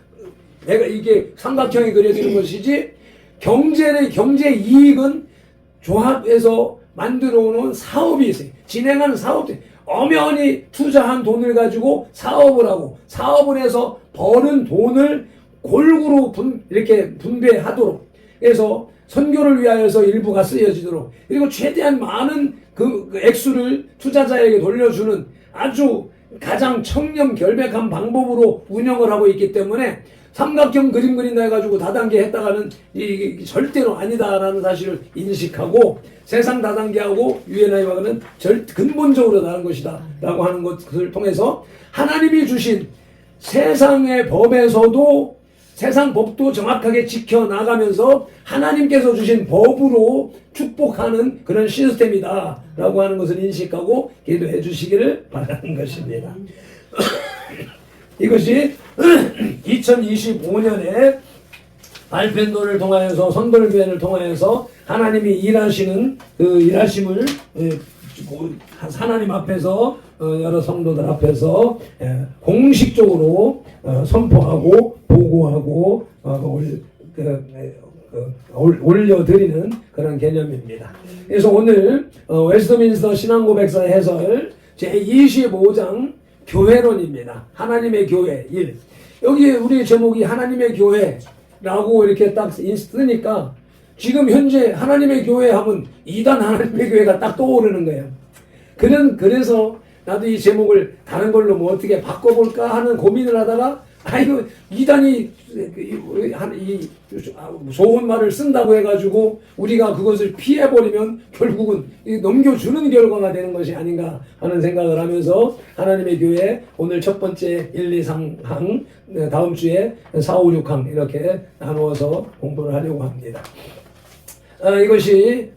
내가 이게 삼각형이 그려지는 것이지, 경제 이익은 조합해서 만들어 오는 사업이 있어요. 진행하는 사업들. 엄연히 투자한 돈을 가지고 사업을 하고, 사업을 해서 버는 돈을 골고루 이렇게 분배하도록 해서 선교를 위하여서 일부가 쓰여지도록, 그리고 최대한 많은 그 액수를 투자자에게 돌려주는 아주 가장 청렴 결백한 방법으로 운영을 하고 있기 때문에 삼각형 그림 그린다 해가지고 다단계 했다가는 이게 절대로 아니다라는 사실을 인식하고, 세상 다단계하고 유엔아이와는 근본적으로 다른 것이다 라고 하는 것을 통해서 하나님이 주신 세상의 법에서도 세상 법도 정확하게 지켜나가면서 하나님께서 주신 법으로 축복하는 그런 시스템이다 라고 하는 것을 인식하고 기도해 주시기를 바라는 것입니다. 이것이 2025년에 발펜도를 통하여서, 선돌교회를 통하여서 하나님이 일하시는 그 일하심을 하나님 앞에서, 여러 성도들 앞에서 공식적으로 선포하고 보고하고 올려드리는 그런 개념입니다. 그래서 오늘 웨스트민스터 신앙고백서 해설 제25장 교회론입니다. 하나님의 교회 1. 여기 우리 제목이 하나님의 교회라고 이렇게 딱 쓰니까 지금 현재 하나님의 교회 하면 이단 하나님의 교회가 딱 떠오르는 거예요. 그래서 나도 이 제목을 다른 걸로 뭐 어떻게 바꿔볼까 하는 고민을 하다가, 이거 이단이 좋은 말을 쓴다고 해가지고 우리가 그것을 피해버리면 결국은 넘겨주는 결과가 되는 것이 아닌가 하는 생각을 하면서 하나님의 교회 오늘 첫 번째 1, 2, 3항, 다음 주에 4, 5, 6항 이렇게 나누어서 공부를 하려고 합니다. 이것이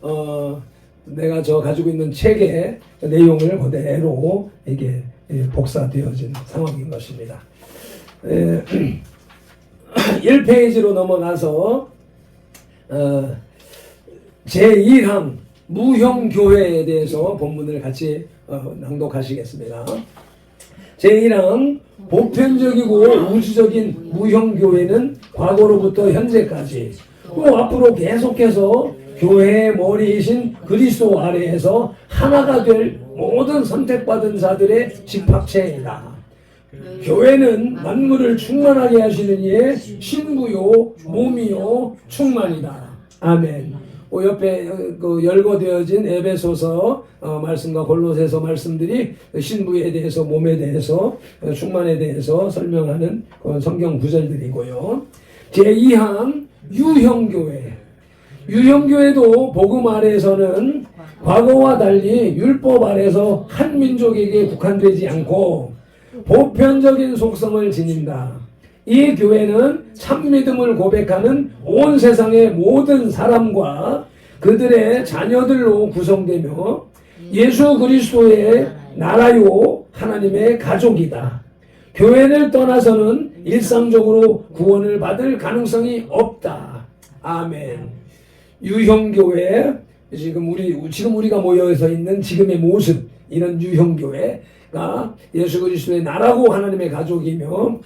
내가 가지고 있는 책의 내용을 그대로 이게 복사되어진 상황인 것입니다. 1페이지로 넘어가서 제1항 무형교회에 대해서 본문을 같이 낭독하시겠습니다. 제1항 보편적이고 우주적인 무형교회는 과거로부터 현재까지 또 앞으로 계속해서 교회의 머리이신 그리스도 아래에서 하나가 될 모든 선택받은 자들의 집합체이다. 교회는 만물을 충만하게 하시는 이의 신부요 몸이요 충만이다. 아멘. 옆에 열거되어진 에베소서 말씀과 골로새서 말씀들이 신부에 대해서, 몸에 대해서, 충만에 대해서 설명하는 성경 구절들이고요. 제2항 유형교회. 유형교회도 복음 아래에서는 과거와 달리 율법 아래에서 한 민족에게 국한되지 않고 보편적인 속성을 지닌다. 이 교회는 참믿음을 고백하는 온 세상의 모든 사람과 그들의 자녀들로 구성되며 예수 그리스도의 나라요 하나님의 가족이다. 교회를 떠나서는 일상적으로 구원을 받을 가능성이 없다. 아멘. 유형교회, 지금 우리가 모여서 있는 지금의 모습, 이런 유형교회가 예수 그리스도의 나라고 하나님의 가족이며,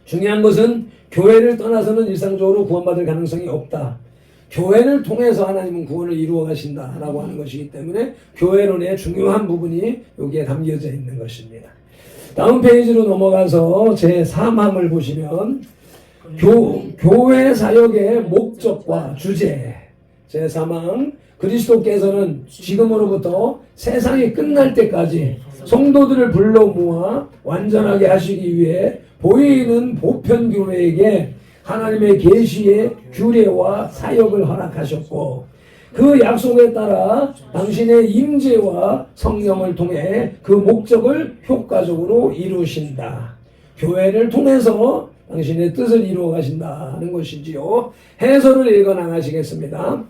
중요한 것은 교회를 떠나서는 일상적으로 구원받을 가능성이 없다. 교회를 통해서 하나님은 구원을 이루어 가신다라고 하는 것이기 때문에 교회론의 중요한 부분이 여기에 담겨져 있는 것입니다. 다음 페이지로 넘어가서 제3항을 보시면 교회 사역의 목적과 주제. 제3항 그리스도께서는 지금으로부터 세상이 끝날 때까지 성도들을 불러 모아 완전하게 하시기 위해 보이는 보편교회에게 하나님의 계시의 규례와 사역을 허락하셨고, 그 약속에 따라 당신의 임재와 성령을 통해 그 목적을 효과적으로 이루신다. 교회를 통해서 당신의 뜻을 이루어 가신다는 것이지요. 해설을 읽어 나가시겠습니다.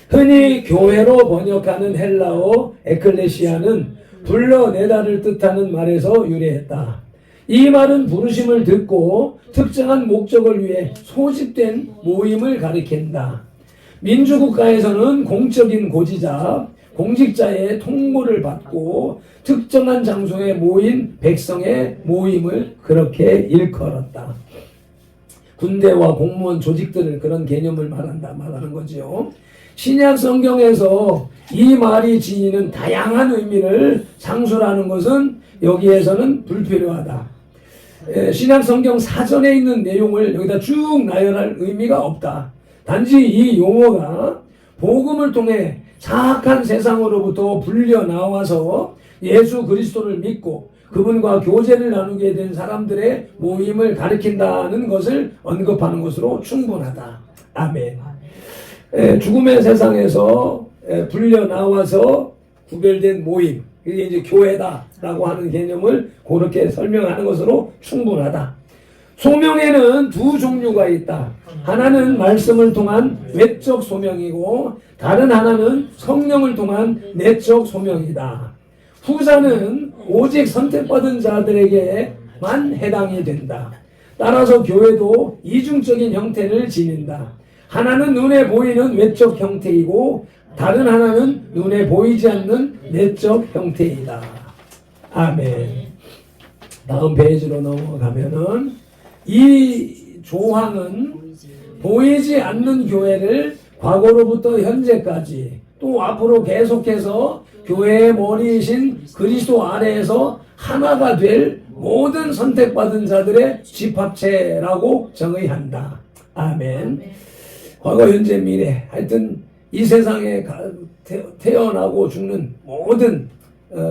흔히 교회로 번역하는 헬라어 에클레시아는 불러내다를 뜻하는 말에서 유래했다. 이 말은 부르심을 듣고 특정한 목적을 위해 소집된 모임을 가리킨다. 민주국가에서는 공적인 고지자, 공직자의 통보를 받고 특정한 장소에 모인 백성의 모임을 그렇게 일컬었다. 군대와 공무원 조직들을 그런 개념을 말하는 거죠. 신약 성경에서 이 말이 지니는 다양한 의미를 상술하는 것은 여기에서는 불필요하다. 신약 성경 사전에 있는 내용을 여기다 쭉 나열할 의미가 없다. 단지 이 용어가 복음을 통해 사악한 세상으로부터 불려 나와서 예수 그리스도를 믿고 그분과 교제를 나누게 된 사람들의 모임을 가리킨다는 것을 언급하는 것으로 충분하다. 아멘. 죽음의 세상에서 불려 나와서 구별된 모임, 이게 이제 교회다라고 하는 개념을 그렇게 설명하는 것으로 충분하다. 소명에는 두 종류가 있다. 하나는 말씀을 통한 외적 소명이고 다른 하나는 성령을 통한 내적 소명이다. 후자는 오직 선택받은 자들에게만 해당이 된다. 따라서 교회도 이중적인 형태를 지닌다. 하나는 눈에 보이는 외적 형태이고 다른 하나는 눈에 보이지 않는 내적 형태이다. 아멘. 다음 페이지로 넘어가면은 이 조항은 보이지 않는 교회를 과거로부터 현재까지 또 앞으로 계속해서 교회의 머리이신 그리스도 아래에서 하나가 될 모든 선택받은 자들의 집합체라고 정의한다. 아멘. 과거, 현재, 미래, 하여튼 이 세상에 태어나고 죽는 모든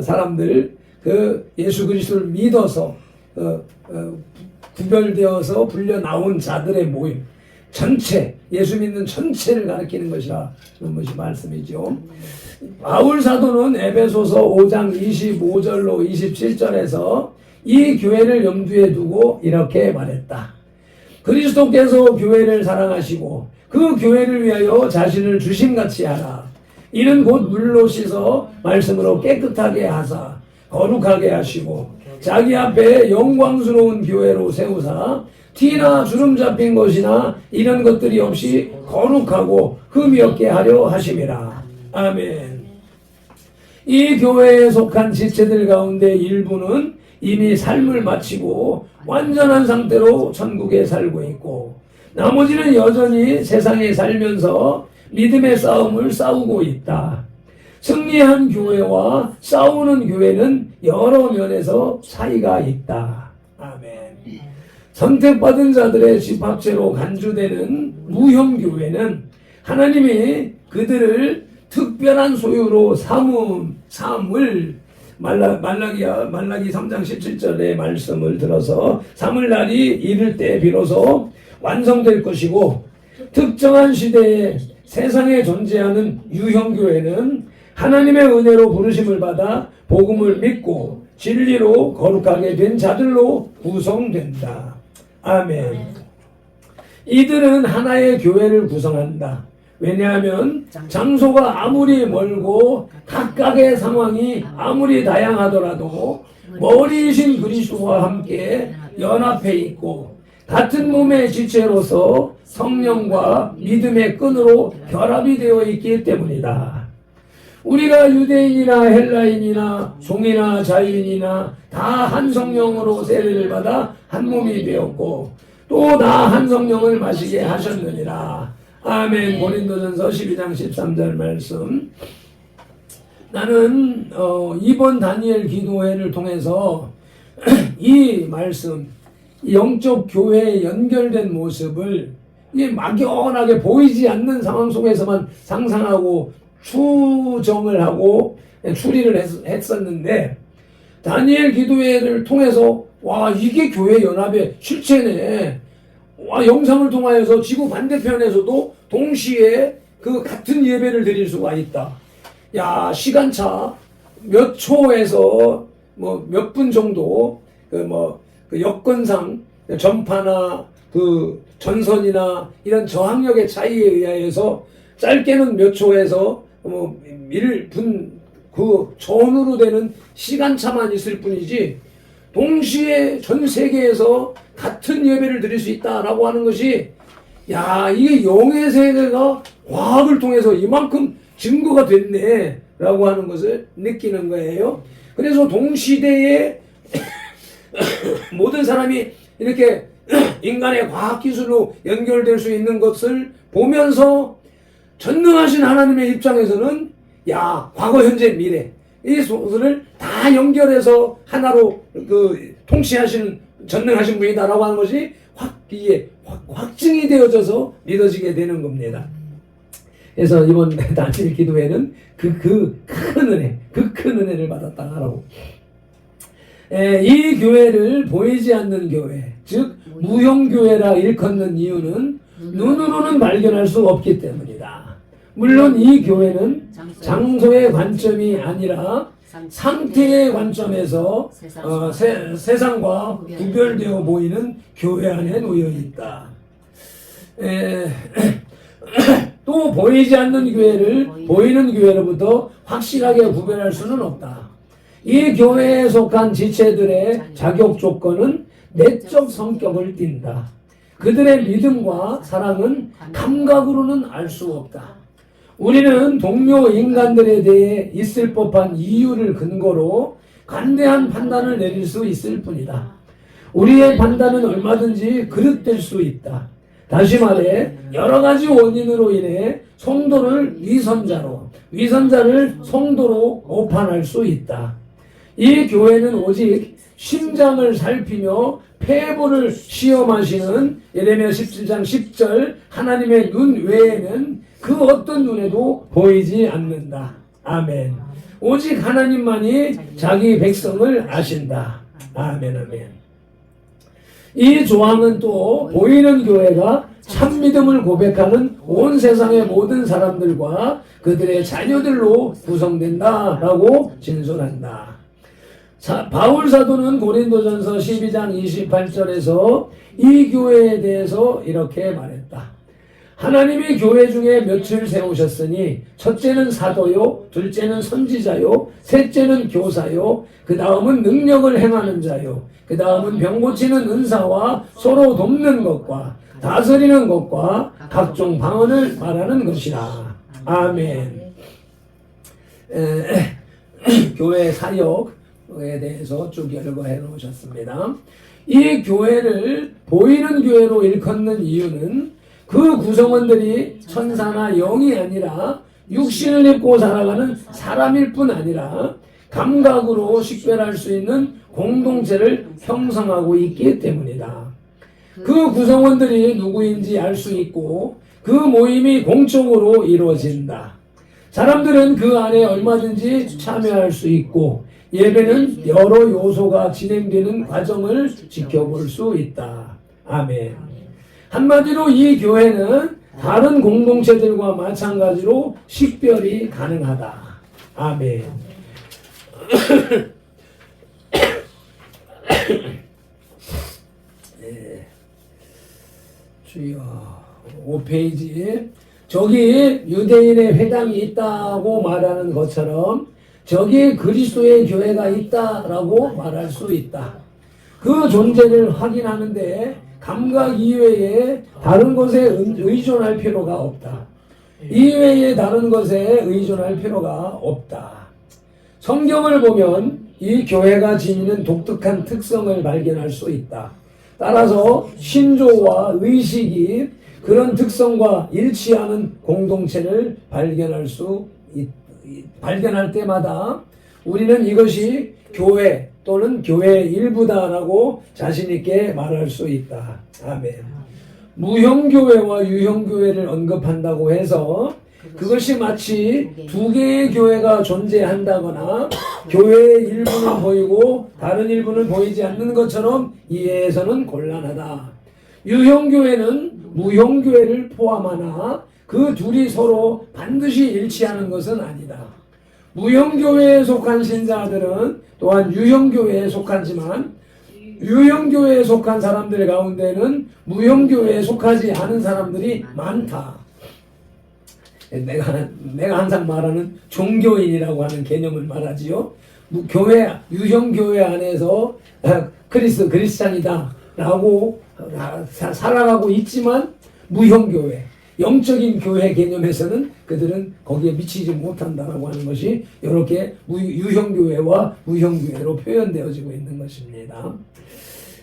사람들, 그 예수 그리스도를 믿어서 구별되어서 불려 나온 자들의 모임, 전체, 예수 믿는 전체를 가리키는 것이라 그런 것이 말씀이죠. 바울 사도는 에베소서 5장 25절로 27절에서 이 교회를 염두에 두고 이렇게 말했다. 그리스도께서 교회를 사랑하시고 그 교회를 위하여 자신을 주심같이 하라. 이는 곧 물로 씻어 말씀으로 깨끗하게 하사 거룩하게 하시고 자기 앞에 영광스러운 교회로 세우사 티나 주름 잡힌 것이나 이런 것들이 없이 거룩하고 흠이 없게 하려 하심이라. 아멘. 이 교회에 속한 지체들 가운데 일부는 이미 삶을 마치고 완전한 상태로 천국에 살고 있고 나머지는 여전히 세상에 살면서 믿음의 싸움을 싸우고 있다. 승리한 교회와 싸우는 교회는 여러 면에서 차이가 있다. 아멘. 선택받은 자들의 집합체로 간주되는 무형교회는 하나님이 그들을 특별한 소유로 삼을 말라기 3장 17절의 말씀을 들어서 삼을 날이 이를 때 비로소 완성될 것이고 특정한 시대에 세상에 존재하는 유형교회는 하나님의 은혜로 부르심을 받아 복음을 믿고 진리로 거룩하게 된 자들로 구성된다. 아멘. 이들은 하나의 교회를 구성한다. 왜냐하면 장소가 아무리 멀고 각각의 상황이 아무리 다양하더라도 머리이신 그리스도와 함께 연합해 있고 같은 몸의 지체로서 성령과 믿음의 끈으로 결합이 되어 있기 때문이다. 우리가 유대인이나 헬라인이나 종이나 자유인이나 다 한 성령으로 세례를 받아 한 몸이 되었고 또 다 한 성령을 마시게 하셨느니라. 아멘. 고린도전서 12장 13절 말씀. 나는 이번 다니엘 기도회를 통해서 이 말씀, 영적 교회에 연결된 모습을 이게 막연하게 보이지 않는 상황 속에서만 상상하고 추정을 하고 추리를 했었는데 다니엘 기도회를 통해서 와 이게 교회 연합의 실체네. 와 영상을 통하여서 지구 반대편에서도 동시에 그 같은 예배를 드릴 수가 있다. 야 시간차 몇 초에서 뭐 몇 분 정도 그 여건상 전파나 그 전선이나 이런 저항력의 차이에 의하여서 짧게는 몇 초에서 뭐 1분 그 전후로 되는 시간차만 있을 뿐이지 동시에 전 세계에서 같은 예배를 드릴 수 있다라고 하는 것이, 야, 이게 영의 세계가 과학을 통해서 이만큼 증거가 됐네 라고 하는 것을 느끼는 거예요. 그래서 동시대에 모든 사람이 이렇게 인간의 과학기술로 연결될 수 있는 것을 보면서 전능하신 하나님의 입장에서는, 야, 과거, 현재, 미래 이 소설을 다 연결해서 하나로 통치하시는 전능하신 분이다라고 하는 것이 이게 확증이 되어져서 믿어지게 되는 겁니다. 그래서 이번 단일 기도회는 그 큰 은혜를 받았다라고. 이 교회를 보이지 않는 교회, 즉 무형교회라 일컫는 이유는 눈으로는 발견할 수 없기 때문이다. 물론 이 교회는 장소의 관점이 아니라 상태의 관점에서 세상과 구별되어 보이는 교회 안에 놓여 있다. 또 보이지 않는 교회를 보이는 교회로부터 확실하게 구별할 수는 없다. 이 교회에 속한 지체들의 자격 조건은 내적 성격을 띈다. 그들의 믿음과 사랑은 감각으로는 알 수 없다. 우리는 동료 인간들에 대해 있을 법한 이유를 근거로 관대한 판단을 내릴 수 있을 뿐이다. 우리의 판단은 얼마든지 그릇될 수 있다. 다시 말해 여러 가지 원인으로 인해 성도를 위선자로, 위선자를 성도로 오판할 수 있다. 이 교회는 오직 심장을 살피며 폐보를 시험하시는 예레미야 17장 10절 하나님의 눈 외에는 그 어떤 눈에도 보이지 않는다. 아멘. 오직 하나님만이 자기 백성을 아신다. 아멘, 아멘. 이 조항은 또 보이는 교회가 참 믿음을 고백하는 온 세상의 모든 사람들과 그들의 자녀들로 구성된다라고 진술한다. 바울 사도는 고린도전서 12장 28절에서 이 교회에 대해서 이렇게 말했다. 하나님이 교회 중에 몇을 세우셨으니 첫째는 사도요, 둘째는 선지자요, 셋째는 교사요, 그 다음은 능력을 행하는 자요, 그 다음은 병 고치는 은사와 서로 돕는 것과 다스리는 것과 각종 방언을 말하는 것이라. 아멘. 교회 사역에 대해서 쭉 열거해 놓으셨습니다. 이 교회를 보이는 교회로 일컫는 이유는 그 구성원들이 천사나 영이 아니라 육신을 입고 살아가는 사람일 뿐 아니라 감각으로 식별할 수 있는 공동체를 형성하고 있기 때문이다. 그 구성원들이 누구인지 알 수 있고 그 모임이 공적으로 이루어진다. 사람들은 그 안에 얼마든지 참여할 수 있고 예배는 여러 요소가 진행되는 과정을 지켜볼 수 있다. 아멘. 한마디로 이 교회는 다른 공동체들과 마찬가지로 식별이 가능하다. 아멘. 네. 주여. 5페이지에 저기 유대인의 회당이 있다고 말하는 것처럼 저기 그리스도의 교회가 있다라고 말할 수 있다. 그 존재를 확인하는데 감각 이외에 다른 것에 의존할 필요가 없다. 이외에 다른 것에 의존할 필요가 없다. 성경을 보면 이 교회가 지니는 독특한 특성을 발견할 수 있다. 따라서 신조와 의식이 그런 특성과 일치하는 공동체를 발견할 때마다 우리는 이것이 교회 또는 교회의 일부다라고 자신있게 말할 수 있다. 아멘. 무형교회와 유형교회를 언급한다고 해서 그것이 마치 두 개의 교회가 존재한다거나 교회의 일부는 보이고 다른 일부는 보이지 않는 것처럼 이해해서는 곤란하다. 유형교회는 무형교회를 포함하나 그 둘이 서로 반드시 일치하는 것은 아니다. 무형교회에 속한 신자들은 또한 유형교회에 속하지만 유형교회에 속한 사람들 가운데는 무형교회에 속하지 않은 사람들이 많다. 내가 항상 말하는 종교인이라고 하는 개념을 말하지요. 교회 유형 교회 안에서 크리스찬이다라고 살아가고 있지만 무형 교회, 영적인 교회 개념에서는 그들은 거기에 미치지 못한다라고 하는 것이 이렇게 유형 교회와 무형 교회로 표현되어지고 있는 것입니다.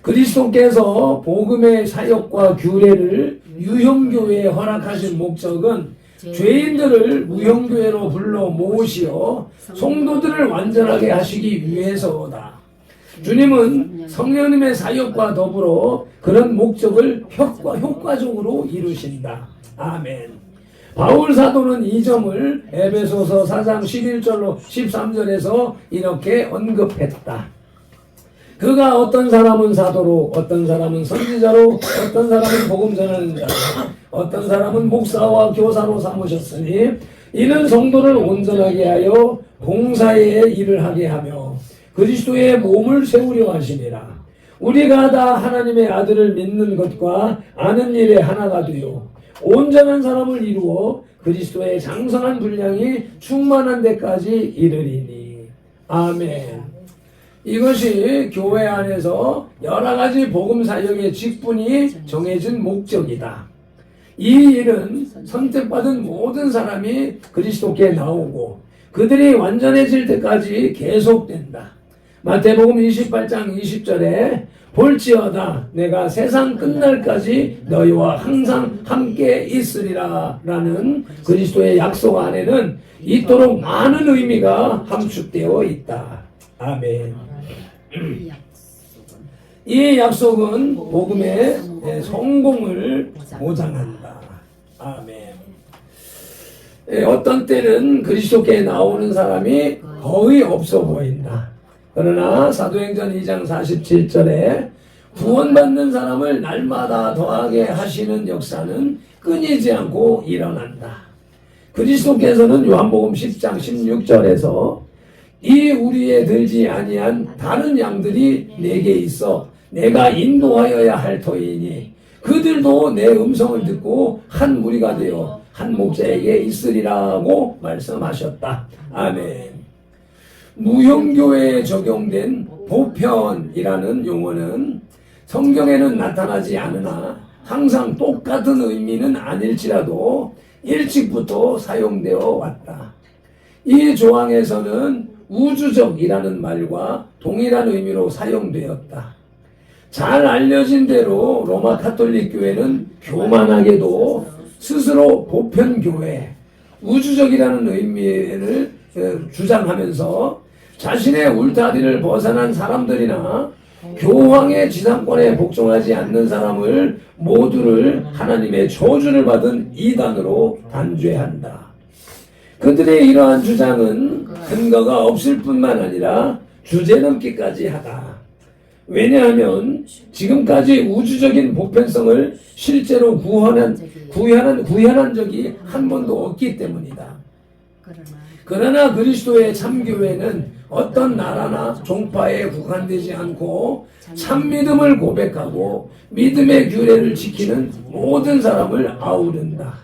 그리스도께서 복음의 사역과 규례를 유형교회에 허락하신 목적은 죄인들을 무형교회로 불러 모으시어 성도들을 완전하게 하시기 위해서다. 주님은 성령님의 사역과 더불어 그런 목적을 효과적으로 이루신다. 아멘. 바울 사도는 이 점을 에베소서 4장 11절로 13절에서 이렇게 언급했다. 그가 어떤 사람은 사도로, 어떤 사람은 선지자로, 어떤 사람은 복음 전하는 자로, 어떤 사람은 목사와 교사로 삼으셨으니 이는 성도를 온전하게 하여 봉사의 일을 하게 하며 그리스도의 몸을 세우려 하심이라. 우리가 다 하나님의 아들을 믿는 것과 아는 일에 하나가 되어 온전한 사람을 이루어 그리스도의 장성한 분량이 충만한 데까지 이르리니. 아멘. 이것이 교회 안에서 여러 가지 복음 사역의 직분이 정해진 목적이다. 이 일은 선택받은 모든 사람이 그리스도께 나오고 그들이 완전해질 때까지 계속된다. 마태복음 28장 20절에 볼지어다 내가 세상 끝날까지 너희와 항상 함께 있으리라 라는 그리스도의 약속 안에는 이토록 많은 의미가 함축되어 있다. 아멘. 이 약속은 복음의 성공을 보장한다. 아멘. 어떤 때는 그리스도께 나오는 사람이 거의 없어 보인다. 그러나 사도행전 2장 47절에 구원받는 사람을 날마다 더하게 하시는 역사는 끊이지 않고 일어난다. 그리스도께서는 요한복음 10장 16절에서 이 우리에 들지 아니한 다른 양들이 내게 있어 내가 인도하여야 할 터이니 그들도 내 음성을 듣고 한 무리가 되어 한 목자에게 있으리라고 말씀하셨다. 아멘. 무형교회에 적용된 보편이라는 용어는 성경에는 나타나지 않으나 항상 똑같은 의미는 아닐지라도 일찍부터 사용되어 왔다. 이 조항에서는 우주적이라는 말과 동일한 의미로 사용되었다. 잘 알려진 대로 로마 가톨릭 교회는 교만하게도 스스로 보편교회, 우주적이라는 의미를 주장하면서 자신의 울타리를 벗어난 사람들이나 교황의 지상권에 복종하지 않는 사람을 모두를 하나님의 저주를 받은 이단으로 단죄한다. 그들의 이러한 주장은 근거가 없을 뿐만 아니라 주제넘기까지 하다. 왜냐하면 지금까지 우주적인 보편성을 실제로 구현한 적이 한 번도 없기 때문이다. 그러나 그리스도의 참교회는 어떤 나라나 종파에 국한되지 않고 참믿음을 고백하고 믿음의 규례를 지키는 모든 사람을 아우른다.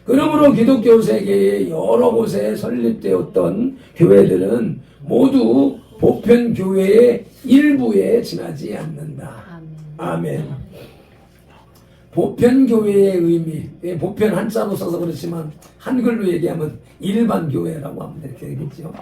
그러므로 기독교 세계의 여러 곳에 설립되었던 교회들은 모두 보편교회의 일부에 지나지 않는다. 아멘. 보편교회의 의미, 보편 한자로 써서 그렇지만 한글로 얘기하면 일반교회라고 하면 이렇게 되겠죠.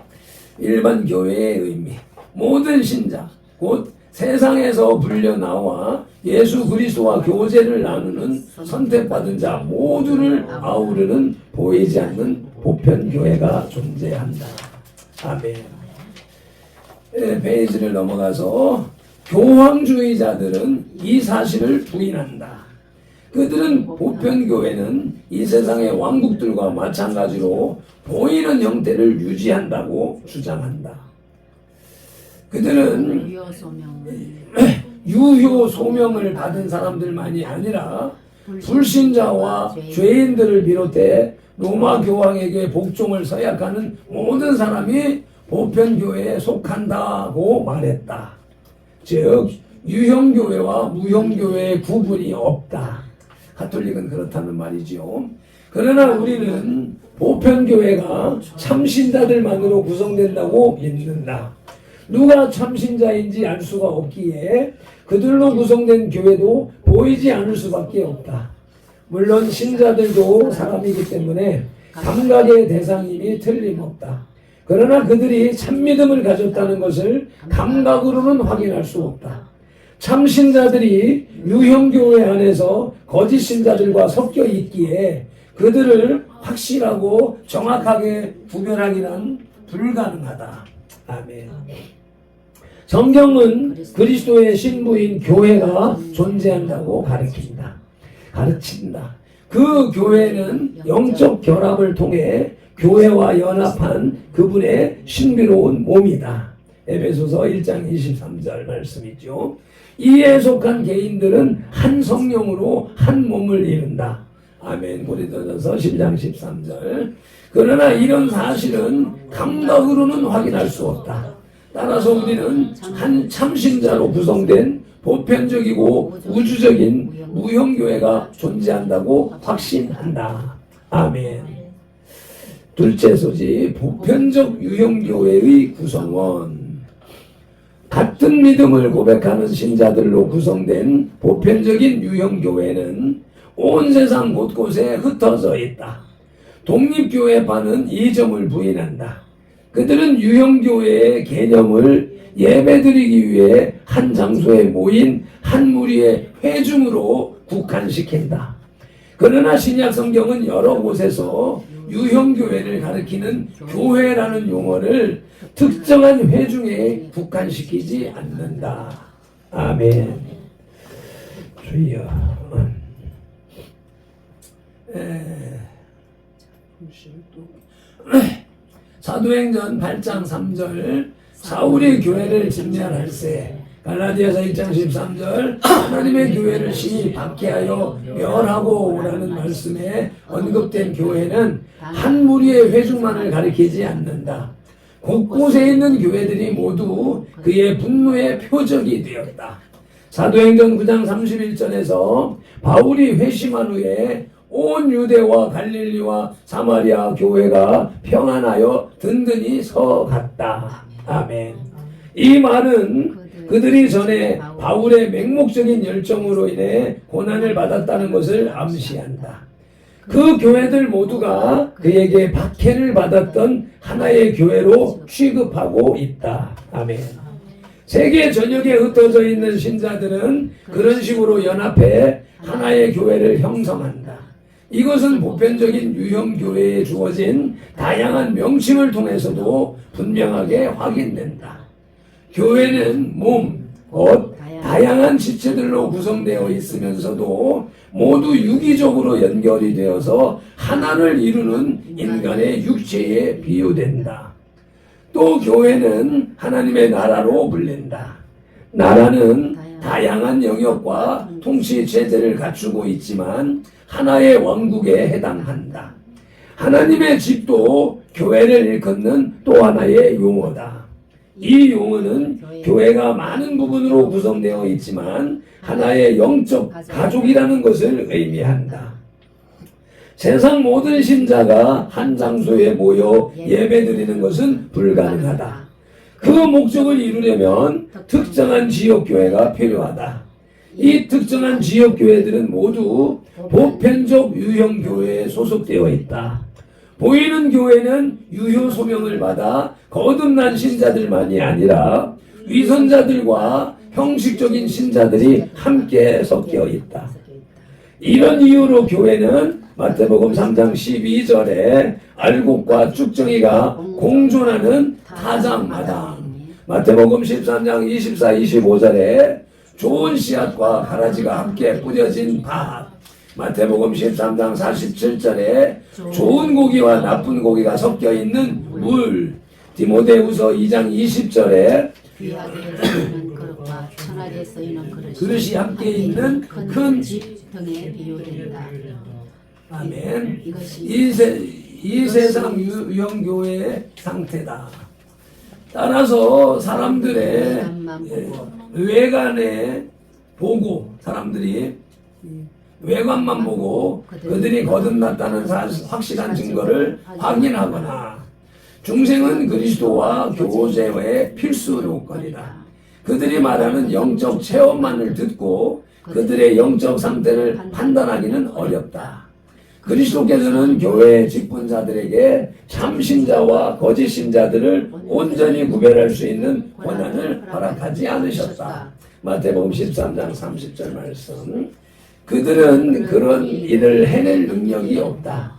일반교회의 의미, 모든 신자, 곧 세상에서 불려나와 예수 그리스도와 교제를 나누는 선택받은 자 모두를 아우르는 보이지 않는 보편교회가 존재한다. 아멘. 페이지를 넘어가서 교황주의자들은 이 사실을 부인한다. 그들은 보편교회는 이 세상의 왕국들과 마찬가지로 보이는 형태를 유지한다고 주장한다. 그들은 유효 소명을 받은 사람들만이 아니라 불신자와 죄인들을 비롯해 로마 교황에게 복종을 서약하는 모든 사람이 보편교회에 속한다고 말했다. 즉 유형교회와 무형교회의 구분이 없다. 가톨릭은 그렇다는 말이지요. 그러나 우리는 보편교회가 참신자들만으로 구성된다고 믿는다. 누가 참신자인지 알 수가 없기에 그들로 구성된 교회도 보이지 않을 수밖에 없다. 물론 신자들도 사람이기 때문에 감각의 대상임이 틀림없다. 그러나 그들이 참믿음을 가졌다는 것을 감각으로는 확인할 수 없다. 참신자들이 유형교회 안에서 거짓 신자들과 섞여 있기에 그들을 확실하고 정확하게 구별하기는 불가능하다. 아멘. 성경은 그리스도의 신부인 교회가 존재한다고 가르친다. 그 교회는 영적 결합을 통해 교회와 연합한 그분의 신비로운 몸이다. 에베소서 1장 23절 말씀이죠. 이에 속한 개인들은 한 성령으로 한 몸을 이룬다. 아멘. 고린도전서 10장 13절. 그러나 이런 사실은 감각으로는 확인할 수 없다. 따라서 우리는 한 참신자로 구성된 보편적이고 우주적인 무형교회가 존재한다고 확신한다. 아멘. 둘째 소지, 보편적 유형교회의 구성원. 같은 믿음을 고백하는 신자들로 구성된 보편적인 유형교회는 온 세상 곳곳에 흩어져 있다. 독립교회파는 이 점을 부인한다. 그들은 유형교회의 개념을 예배드리기 위해 한 장소에 모인 한 무리의 회중으로 국한시킨다. 그러나 신약 성경은 여러 곳에서 유형교회를 가리키는 교회라는 용어를 특정한 회중에 국한시키지 않는다. 아멘. 주여. 사도행전 8장 3절 사울이 교회를 진멸할세. 갈라디아서 1장 13절 하나님의 교회를 심히 박해하여 멸하고 오라는 말씀에 언급된 교회는 한 무리의 회중만을 가리키지 않는다. 곳곳에 있는 교회들이 모두 그의 분노의 표적이 되었다. 사도행전 9장 31절에서 바울이 회심한 후에 온 유대와 갈릴리와 사마리아 교회가 평안하여 든든히 서갔다. 아멘. 이 말은 그들이 전에 바울의 맹목적인 열정으로 인해 고난을 받았다는 것을 암시한다. 그 교회들 모두가 그에게 박해를 받았던 하나의 교회로 취급하고 있다. 아멘. 세계 전역에 흩어져 있는 신자들은 그런 식으로 연합해 하나의 교회를 형성한다. 이것은 보편적인 유형교회에 주어진 다양한 명칭을 통해서도 분명하게 확인된다. 교회는 몸, 곧 다양한 지체들로 구성되어 있으면서도 모두 유기적으로 연결이 되어서 하나를 이루는 인간의 육체에 비유된다. 또 교회는 하나님의 나라로 불린다. 나라는 다양한 영역과 통치 체제를 갖추고 있지만 하나의 왕국에 해당한다. 하나님의 집도 교회를 일컫는 또 하나의 용어다. 이 용어는 교회가 많은 부분으로 구성되어 있지만 하나의 영적 가족이라는 것을 의미한다. 세상 모든 신자가 한 장소에 모여 예배드리는 것은 불가능하다. 그 목적을 이루려면 특정한 지역교회가 필요하다. 이 특정한 지역교회들은 모두 보편적 유형교회에 소속되어 있다. 보이는 교회는 유효 소명을 받아 거듭난 신자들만이 아니라 위선자들과 형식적인 신자들이 함께 섞여 있다. 이런 이유로 교회는 마태복음 3장 12절에 알곡과 쭉정이가 공존하는 타작마당, 마태복음 13장 24, 25절에 좋은 씨앗과 가라지가 함께 뿌려진 밭, 마태복음 13장 47절에 좋은 고기와 나쁜 고기가 섞여 있는 물, 디모데후서 2장 20절에 귀하게 쓰이는 그릇과 천하게 쓰이는 그릇이 함께 있는 큰 집 등에 비유된다. 아멘. 이것이 이 세상 유형교회의 상태다. 따라서 사람들의 외관에 보고 사람들이 외관만 보고 그들이 거듭났다는 확실한 증거를 확인하거나 중생은 그리스도와 교제의 필수 요건이다. 그들이 말하는 영적 체험만을 듣고 그들의 영적 상태를 판단하기는 어렵다. 그리스도께서는 교회의 직분자들에게 참신자와 거짓신자들을 온전히 구별할 수 있는 권한을 허락하지 않으셨다. 마태복음 13장 30절 말씀. 그들은 그런 일을 해낼 능력이 없다.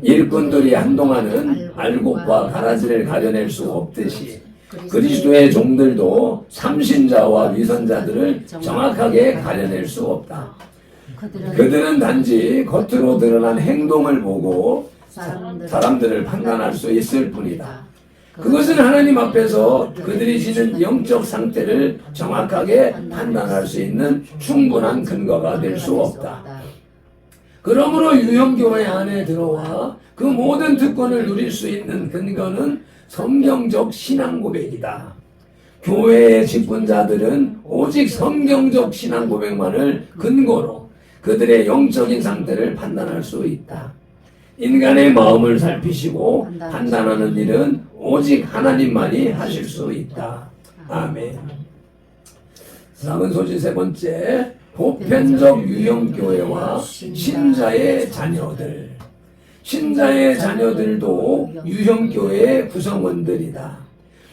일꾼들이 한동안은 알곡과 가라지를 가려낼 수 없듯이 그리스도의 종들도 참신자와 위선자들을 정확하게 가려낼 수 없다. 그들은 단지 겉으로 드러난 행동을 보고 사람들을 판단할 수 있을 뿐이다. 그것은 하나님 앞에서 그들이 지닌 영적 상태를 정확하게 판단할 수 있는 충분한 근거가 될 수 없다. 그러므로 유형교회 안에 들어와 그 모든 특권을 누릴 수 있는 근거는 성경적 신앙 고백이다. 교회의 직분자들은 오직 성경적 신앙 고백만을 근거로 그들의 영적인 상태를 판단할 수 있다. 인간의 마음을 살피시고 판단하는 일은 오직 하나님만이 하실 수 있다. 아멘. 작은 소지 세 번째, 보편적 유형교회와 신자의 자녀들. 신자의 자녀들도 유형교회의 구성원들이다.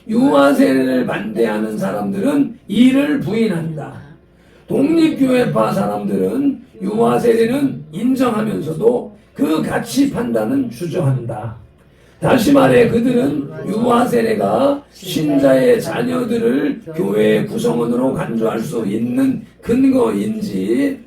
유아세례를 반대하는 사람들은 이를 부인한다. 독립교회파 사람들은 유아세례는 인정하면서도 그 가치 판단은 주저한다. 다시 말해 그들은 유아세례가 신자의 자녀들을 교회의 구성원으로 간주할 수 있는 근거인지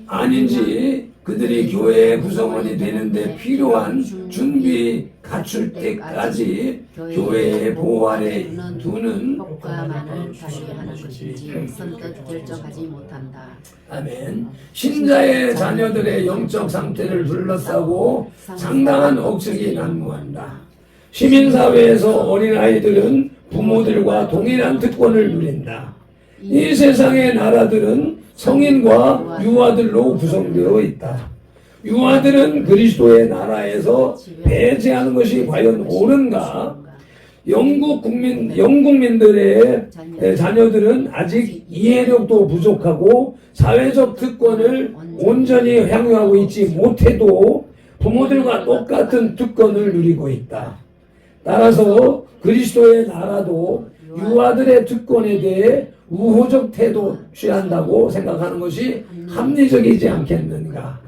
아닌지 그들이 교회의 구성원이 되는데 필요한 준비 갖출 때까지 교회의 보호 아래 두는 효과만을 발휘하는 것인지 선뜻 결정하지 못한다. 아멘. 신자의 자녀들의 영적 상태를 둘러싸고 상당한 억측이 난무한다. 시민사회에서 어린아이들은 부모들과 동일한 특권을 누린다. 이 세상의 나라들은 성인과 유아들로 구성되어 있다. 유아들은 그리스도의 나라에서 배제하는 것이 과연 옳은가? 영국민들의 자녀들은 아직 이해력도 부족하고 사회적 특권을 온전히 향유하고 있지 못해도 부모들과 똑같은 특권을 누리고 있다. 따라서 그리스도의 나라도 유아들의 특권에 대해 우호적 태도 취한다고 생각하는 것이 합리적이지 않겠는가?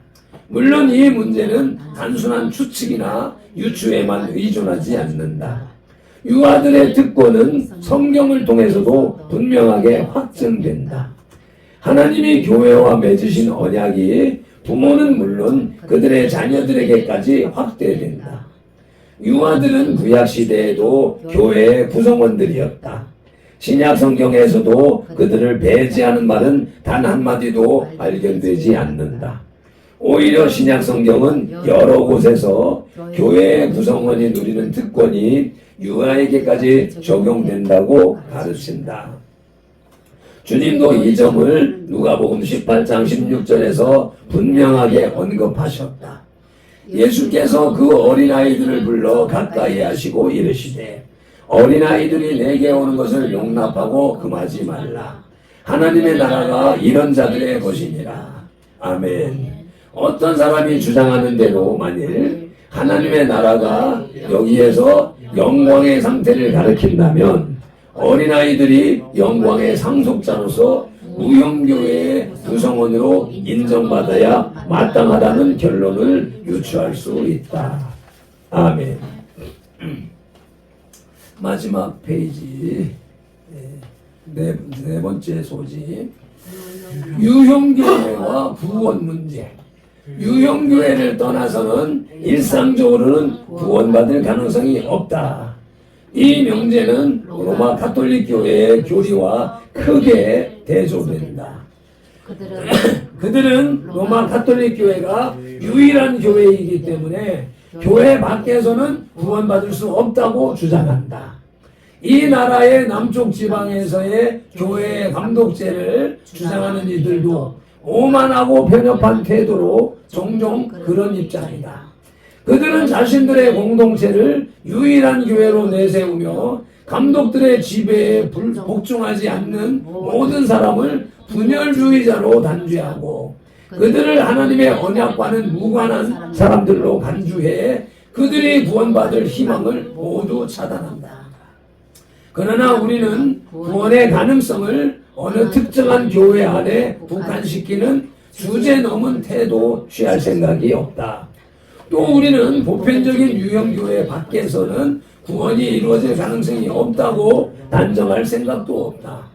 물론 이 문제는 단순한 추측이나 유추에만 의존하지 않는다. 유아들의 특권은 성경을 통해서도 분명하게 확증된다. 하나님이 교회와 맺으신 언약이 부모는 물론 그들의 자녀들에게까지 확대된다. 유아들은 구약시대에도 교회의 구성원들이었다. 신약 성경에서도 그들을 배제하는 말은 단 한마디도 발견되지 않는다. 오히려 신약 성경은 여러 곳에서 교회의 구성원이 누리는 특권이 유아에게까지 적용된다고 가르친다. 주님도 이 점을 누가복음 18장 16절에서 분명하게 언급하셨다. 예수께서 그 어린아이들을 불러 가까이 하시고 이르시되 어린아이들이 내게 오는 것을 용납하고 금하지 말라. 하나님의 나라가 이런 자들의 것이니라. 아멘. 어떤 사람이 주장하는 대로 만일 하나님의 나라가 여기에서 영광의 상태를 가리킨다면 어린아이들이 영광의 상속자로서 무형교회의 구성원으로 인정받아야 마땅하다는 결론을 유추할 수 있다. 아멘. 마지막 페이지 네 번째 소집 유형교회와 구원 문제. 유형교회를 떠나서는 일상적으로는 구원받을 가능성이 없다. 이 명제는 로마 가톨릭 교회의 교리와 크게 대조된다. 그들은 로마 가톨릭 교회가 유일한 교회이기 때문에 교회 밖에서는 구원받을 수 없다고 주장한다. 이 나라의 남쪽 지방에서의 교회의 감독제를 주장하는 이들도 오만하고 편협한 태도로 종종 그런 입장이다. 그들은 자신들의 공동체를 유일한 교회로 내세우며 감독들의 지배에 복종하지 않는 모든 사람을 분열주의자로 단죄하고 그들을 하나님의 언약과는 무관한 사람들로 간주해 그들이 구원받을 희망을 모두 차단한다. 그러나 우리는 구원의 가능성을 어느 특정한 교회 안에 국한시키는 주제 넘은 태도 취할 생각이 없다. 또 우리는 보편적인 유형교회 밖에서는 구원이 이루어질 가능성이 없다고 단정할 생각도 없다.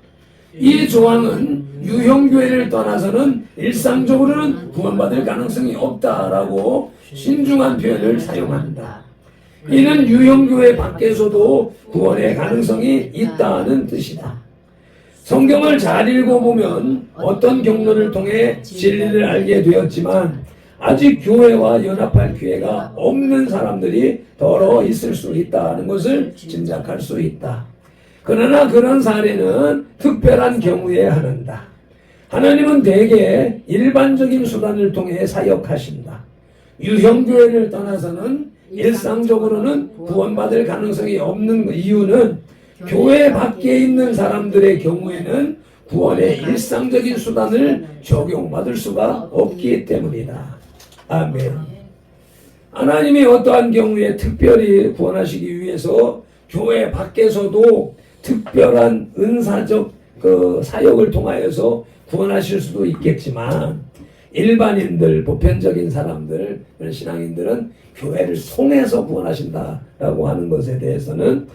이 조항은 유형교회를 떠나서는 일상적으로는 구원받을 가능성이 없다라고 신중한 표현을 사용한다. 이는 유형교회 밖에서도 구원의 가능성이 있다는 뜻이다. 성경을 잘 읽어보면 어떤 경로를 통해 진리를 알게 되었지만 아직 교회와 연합할 기회가 없는 사람들이 더러 있을 수 있다는 것을 짐작할 수 있다. 그러나 그런 사례는 특별한 경우에 한다. 하나님은 대개 일반적인 수단을 통해 사역하신다. 유형교회를 떠나서는 일상적으로는 구원받을 가능성이 없는 이유는 교회 밖에 있는 사람들의 경우에는 구원의 일상적인 수단을 적용받을 수가 없기 때문이다. 아멘. 하나님이 어떠한 경우에 특별히 구원하시기 위해서 교회 밖에서도 특별한 은사적 사역을 통하여서 구원하실 수도 있겠지만 일반인들, 보편적인 사람들, 신앙인들은 교회를 통해서 구원하신다라고 하는 것에 대해서는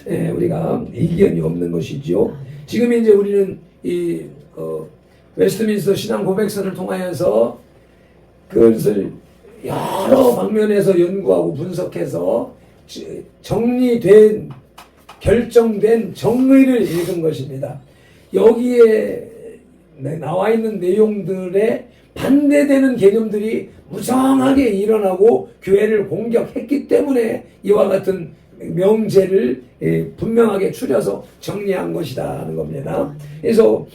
우리가 이견이 없는 것이죠. 지금 이제 우리는 이 웨스트민스터 신앙 고백서를 통하여서 그것을 여러 방면에서 연구하고 분석해서 정리된, 결정된 정의를 읽은 것입니다. 여기에 나와 있는 내용들에 반대되는 개념들이 무성하게 일어나고 교회를 공격했기 때문에 이와 같은 명제를 분명하게 추려서 정리한 것이라는 겁니다. 그래서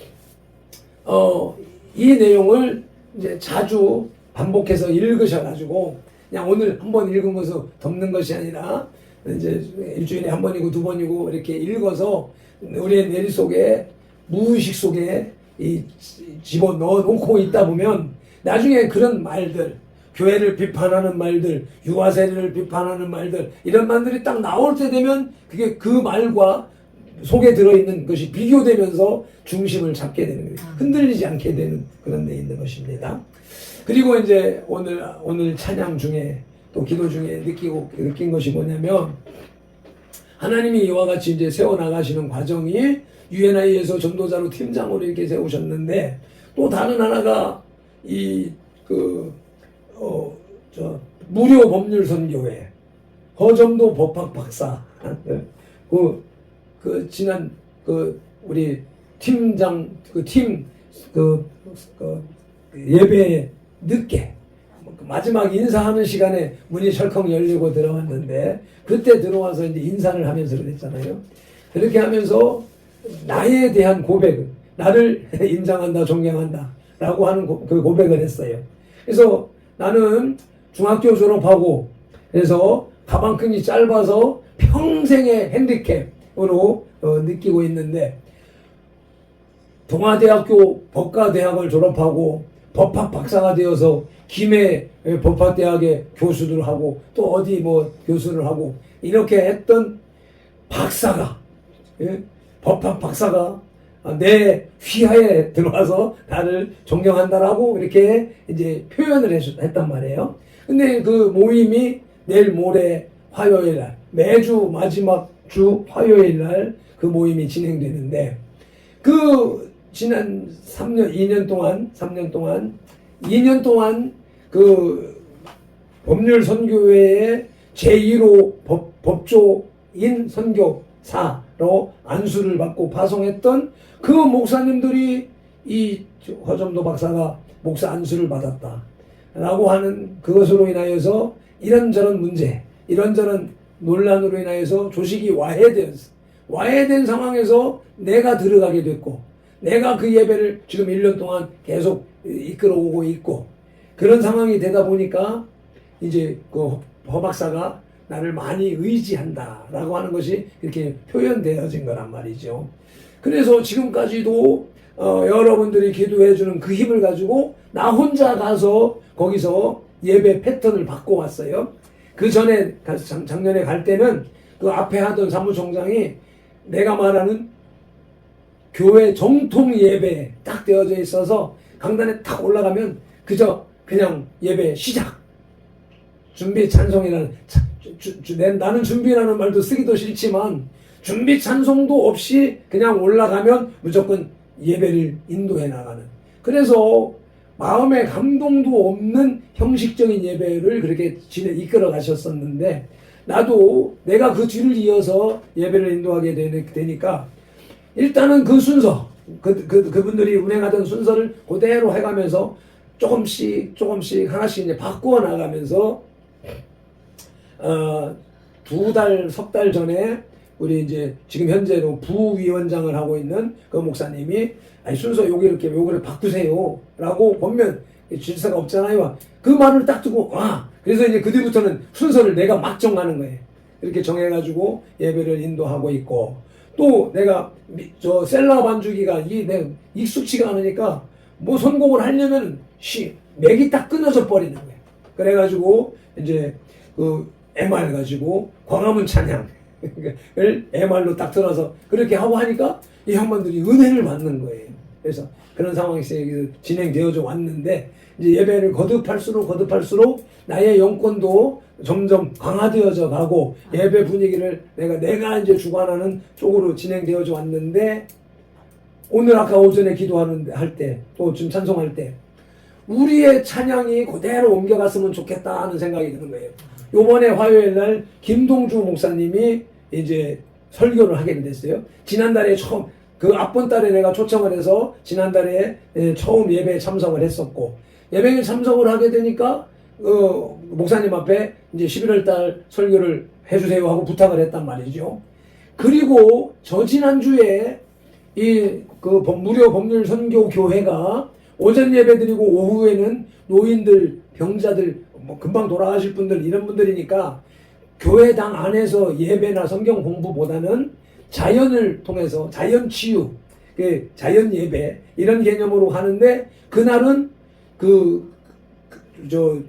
이 내용을 이제 자주 반복해서 읽으셔가지고 그냥 오늘 한번 읽은 것을 덮는 것이 아니라 이제 일주일에 한 번이고 두 번이고 이렇게 읽어서 우리의 내리 속에 무의식 속에 집어 넣어 놓고 있다 보면 나중에 그런 말들, 교회를 비판하는 말들, 유아세례를 비판하는 말들, 이런 말들이 딱 나올 때 되면 그게 그 말과 속에 들어있는 것이 비교되면서 중심을 잡게 되는 거예요. 흔들리지 않게 되는 그런 데 있는 것입니다. 그리고 이제 오늘 찬양 중에 또 기도 중에 느낀 것이 뭐냐면 하나님이 이와 같이 이제 세워나가시는 과정이 UNI에서 전도자로 팀장으로 이렇게 세우셨는데 또 다른 하나가 무료 법률 선교회 허정도 법학 박사 지난 우리 팀장 예배 늦게 마지막 인사하는 시간에 문이 철컥 열리고 들어왔는데 그때 들어와서 이제 인사를 하면서 그랬잖아요. 그렇게 하면서 나에 대한 고백을 나를 인정한다, 존경한다 라고 하는 그 고백을 했어요. 그래서 나는 중학교 졸업하고 그래서 가방끈이 짧아서 평생의 핸디캡으로 느끼고 있는데 동아대학교 법과대학을 졸업하고 법학 박사가 되어서 김해 법학대학의 교수를 하고 또 어디 교수를 하고 이렇게 했던 박사가 법학 박사가 내 휘하에 들어와서 나를 존경한다라고 이렇게 이제 표현을 했단 말이에요. 근데 그 모임이 내일 모레 화요일 날, 매주 마지막 주 화요일 날 그 모임이 진행되는데 지난 2년 동안 그 법률 선교회의 제1호 법조인 선교사로 안수를 받고 파송했던 그 목사님들이 이 허정도 박사가 목사 안수를 받았다 라고 하는 그것으로 인하여서 이런저런 문제, 이런저런 논란으로 인하여서 조직이 와해된 상황에서 내가 들어가게 됐고 내가 그 예배를 지금 1년 동안 계속 이끌어오고 있고 그런 상황이 되다 보니까 이제 박사가 나를 많이 의지한다라고 하는 것이 이렇게 표현되어진 거란 말이죠. 그래서 지금까지도 여러분들이 기도해 주는 그 힘을 가지고 나 혼자 가서 거기서 예배 패턴을 바꿔왔어요. 그 전에 작년에 갈 때는 그 앞에 하던 사무총장이 내가 말하는 교회 정통 예배에 딱 되어져 있어서 강단에 탁 올라가면 그저 그냥 예배 시작 준비 찬송이라는 나는 준비라는 말도 쓰기도 싫지만 준비 찬송도 없이 그냥 올라가면 무조건 예배를 인도해 나가는, 그래서 마음의 감동도 없는 형식적인 예배를 그렇게 이끌어 가셨었는데 나도 내가 그 뒤를 이어서 예배를 인도하게 되니까 일단은 그 순서 그분들이 운행하던 순서를 그대로 해가면서 조금씩 하나씩 이제 바꾸어 나가면서 2달, 석 달 전에 우리 이제 지금 현재로 부위원장을 하고 있는 그 목사님이 아니 순서 요거를 바꾸세요라고 보면 질서가 없잖아요. 그 말을 딱 듣고 그래서 이제 그 뒤부터는 순서를 내가 막 정하는 거예요. 이렇게 정해가지고 예배를 인도하고 있고 또 내가 저 셀라 반주기가 내가 익숙치가 않으니까 뭐 선곡을 하려면 맥이 딱 끊어져 버리는 거예요. 그래가지고 이제 그 MR 가지고 광화문 찬양을 MR로 딱 들어서 그렇게 하고 하니까 이 형님들이 은혜를 받는 거예요. 그래서 그런 상황이 진행되어져 왔는데 이제 예배를 거듭할수록 나의 영권도 점점 강화되어져 가고 예배 분위기를 내가 이제 주관하는 쪽으로 진행되어져 왔는데 오늘 아까 오전에 할 때 또 지금 찬송할 때 우리의 찬양이 그대로 옮겨갔으면 좋겠다 하는 생각이 드는 거예요. 요번에 화요일 날 김동주 목사님이 이제 설교를 하게 됐어요. 지난달에 처음 그 앞번 달에 내가 초청을 해서 지난달에 처음 예배에 참석을 했었고 예배에 참석을 하게 되니까 목사님 앞에 이제 11월 달 설교를 해주세요 하고 부탁을 했단 말이죠. 그리고 지난주에 무료 법률 선교 교회가 오전 예배 드리고 오후에는 노인들, 병자들, 뭐 금방 돌아가실 분들 이런 분들이니까 교회당 안에서 예배나 성경 공부보다는 자연을 통해서 자연 치유, 자연 예배 이런 개념으로 하는데 그날은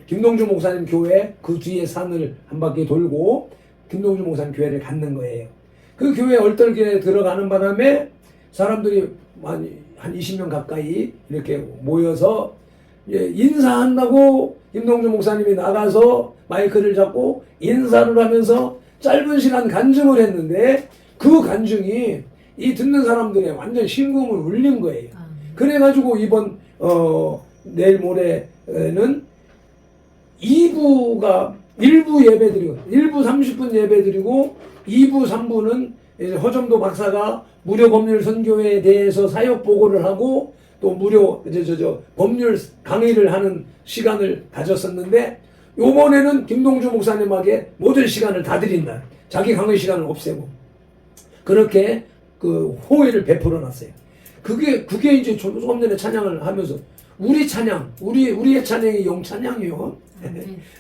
김동주 목사님 교회 그 뒤에 산을 한 바퀴 돌고 김동주 목사님 교회를 갖는 거예요. 그 교회 얼떨결에 들어가는 바람에 사람들이 한 20명 가까이 이렇게 모여서 인사한다고 김동주 목사님이 나가서 마이크를 잡고 인사를 하면서 짧은 시간 간증을 했는데 그 간증이 이 듣는 사람들의 완전 심금을 울린 거예요. 그래가지고 이번 내일 모레는 1부 예배 드리고 1부 30분 예배 드리고 2부 3부는 이제 허정도 박사가 무료 법률 선교에 대해서 사역 보고를 하고 또 무료 법률 강의를 하는 시간을 가졌었는데 요번에는 김동주 목사님에게 모든 시간을 다 드린 날 자기 강의 시간을 없애고 그렇게 그 호의를 베풀어 놨어요. 그게 이제 조금 전에 찬양을 하면서 우리 찬양, 우리의 찬양이 영찬양이요.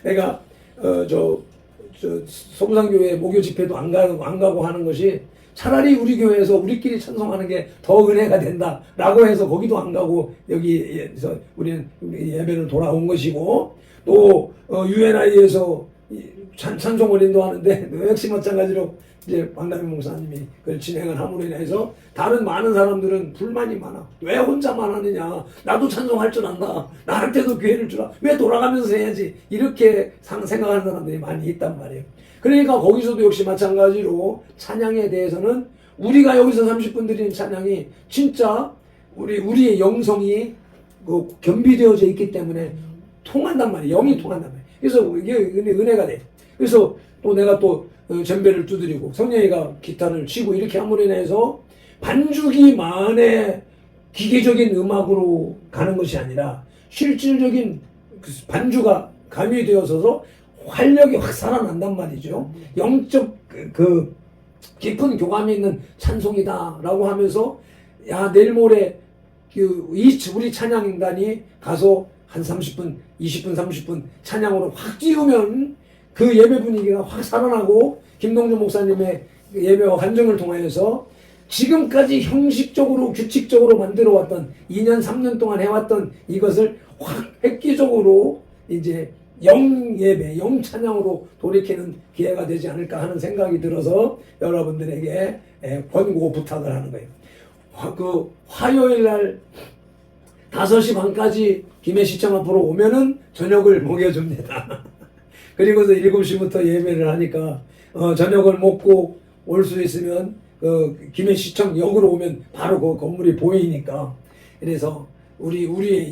내가 소부산교회 목요 집회도 안 가고 하는 것이 차라리 우리 교회에서 우리끼리 찬송하는 게 더 은혜가 된다라고 해서 거기도 안 가고 여기에서 우리는 예배를 돌아온 것이고 또 UNI에서 찬송을 인도하는데 역시 마찬가지로 이제 박남희 목사님이 그걸 진행을 함으로 인해서 다른 많은 사람들은 불만이 많아. 왜 혼자만 하느냐? 나도 찬송할 줄 안다. 나한테도 기회를 주라. 왜 돌아가면서 해야지? 이렇게 생각하는 사람들이 많이 있단 말이에요. 그러니까 거기서도 역시 마찬가지로 찬양에 대해서는 우리가 여기서 30분 드리는 찬양이 진짜 우리의 영성이 겸비되어져 있기 때문에 통한단 말이에요. 영이 통한단 말이에요. 그래서 이게 은혜가 돼. 그래서 또 내가 젬베를 두드리고 성령이가 기타를 치고 이렇게 함으로 인해서 반주기만의 기계적인 음악으로 가는 것이 아니라 실질적인 반주가 가미되어서 활력이 확 살아난단 말이죠. 영적 깊은 교감이 있는 찬송이다라고 하면서 내일 모레 우리 찬양인단이 가서 한 30분, 20분, 30분 찬양으로 확 띄우면 그 예배 분위기가 확 살아나고 김동준 목사님의 예배와 간증을 통하여서 지금까지 형식적으로 규칙적으로 만들어 왔던 2년 3년 동안 해왔던 이것을 확 획기적으로 이제 영예배, 영찬양으로 돌이키는 기회가 되지 않을까 하는 생각이 들어서 여러분들에게 권고 부탁을 하는 거예요. 그 화요일 날 5시 반까지 김해시청 앞으로 오면은 저녁을 먹여줍니다. 그리고서 7시부터 예배를 하니까 저녁을 먹고 올 수 있으면 김해시청 역으로 오면 바로 그 건물이 보이니까. 그래서 우리가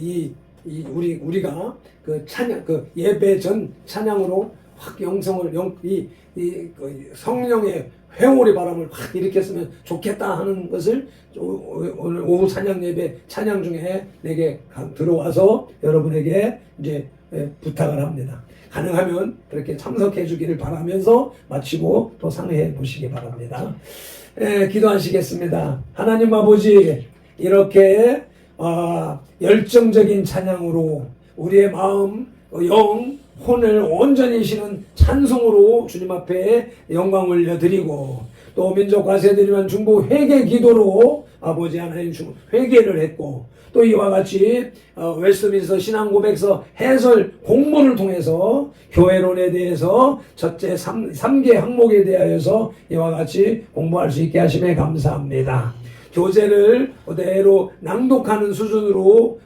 그 찬양, 그 예배 전 찬양으로 확 영성을 그 성령의 회오리 바람을 확 일으켰으면 좋겠다 하는 것을 오늘 오후 찬양 예배 찬양 중에 내게 들어와서 여러분에게 이제 부탁을 합니다. 가능하면 그렇게 참석해 주기를 바라면서 마치고 또 상의해 보시기 바랍니다. 기도하시겠습니다. 하나님 아버지, 이렇게 열정적인 찬양으로 우리의 마음, 영, 혼을 온전히 시는 찬송으로 주님 앞에 영광 올려드리고, 또 민족 과세드리면 중보 회개 기도로 아버지 하나님 회개를 했고, 또 이와 같이 웨스트민스터 신앙고백서 해설 공부를 통해서 교회론에 대해서 첫째 3개 항목에 대하여서 이와 같이 공부할 수 있게 하심에 감사합니다. 교재를 그대로 낭독하는 수준으로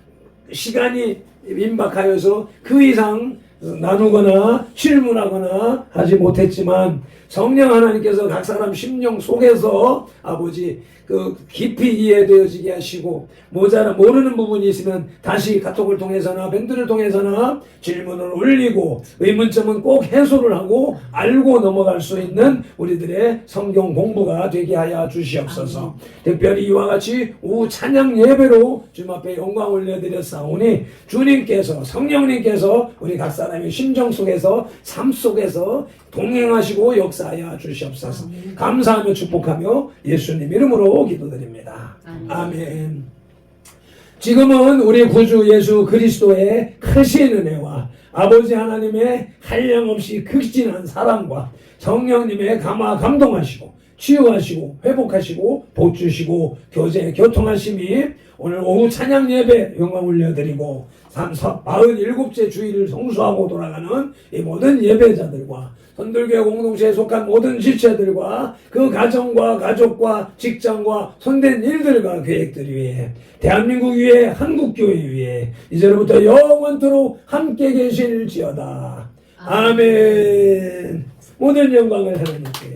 시간이 임박하여서 그 이상 나누거나 질문하거나 하지 못했지만 성령 하나님께서 각 사람 심령 속에서 아버지 그 깊이 이해되어지게 하시고 모르는 부분이 있으면 다시 카톡을 통해서나 밴드를 통해서나 질문을 올리고 의문점은 꼭 해소를 하고 알고 넘어갈 수 있는 우리들의 성경 공부가 되게 하여 주시옵소서. 특별히 이와 같이 오후 찬양 예배로 주님 앞에 영광 올려드렸사오니 주님께서 성령님께서 우리 각 사람의 심정 속에서 삶 속에서 동행하시고 역사하여 주시옵소서. 감사하며 축복하며 예수님 이름으로 기도드립니다. 아멘. 지금은 우리 구주 예수 그리스도의 크신 은혜와 아버지 하나님의 한량없이 극진한 사랑과 성령님의 감동하시고 치유하시고 회복하시고 복주시고 교통하심이 오늘 오후 찬양 예배 영광 올려드리고 47째 주일을 성수하고 돌아가는 이 모든 예배자들과 선들교회 공동체에 속한 모든 지체들과 그 가정과 가족과 직장과 손댄 일들과 계획들 위해 대한민국 위에 한국교회 위에 이제부터 영원토록 함께 계실지어다. 아멘. 모든 영광을 하나님께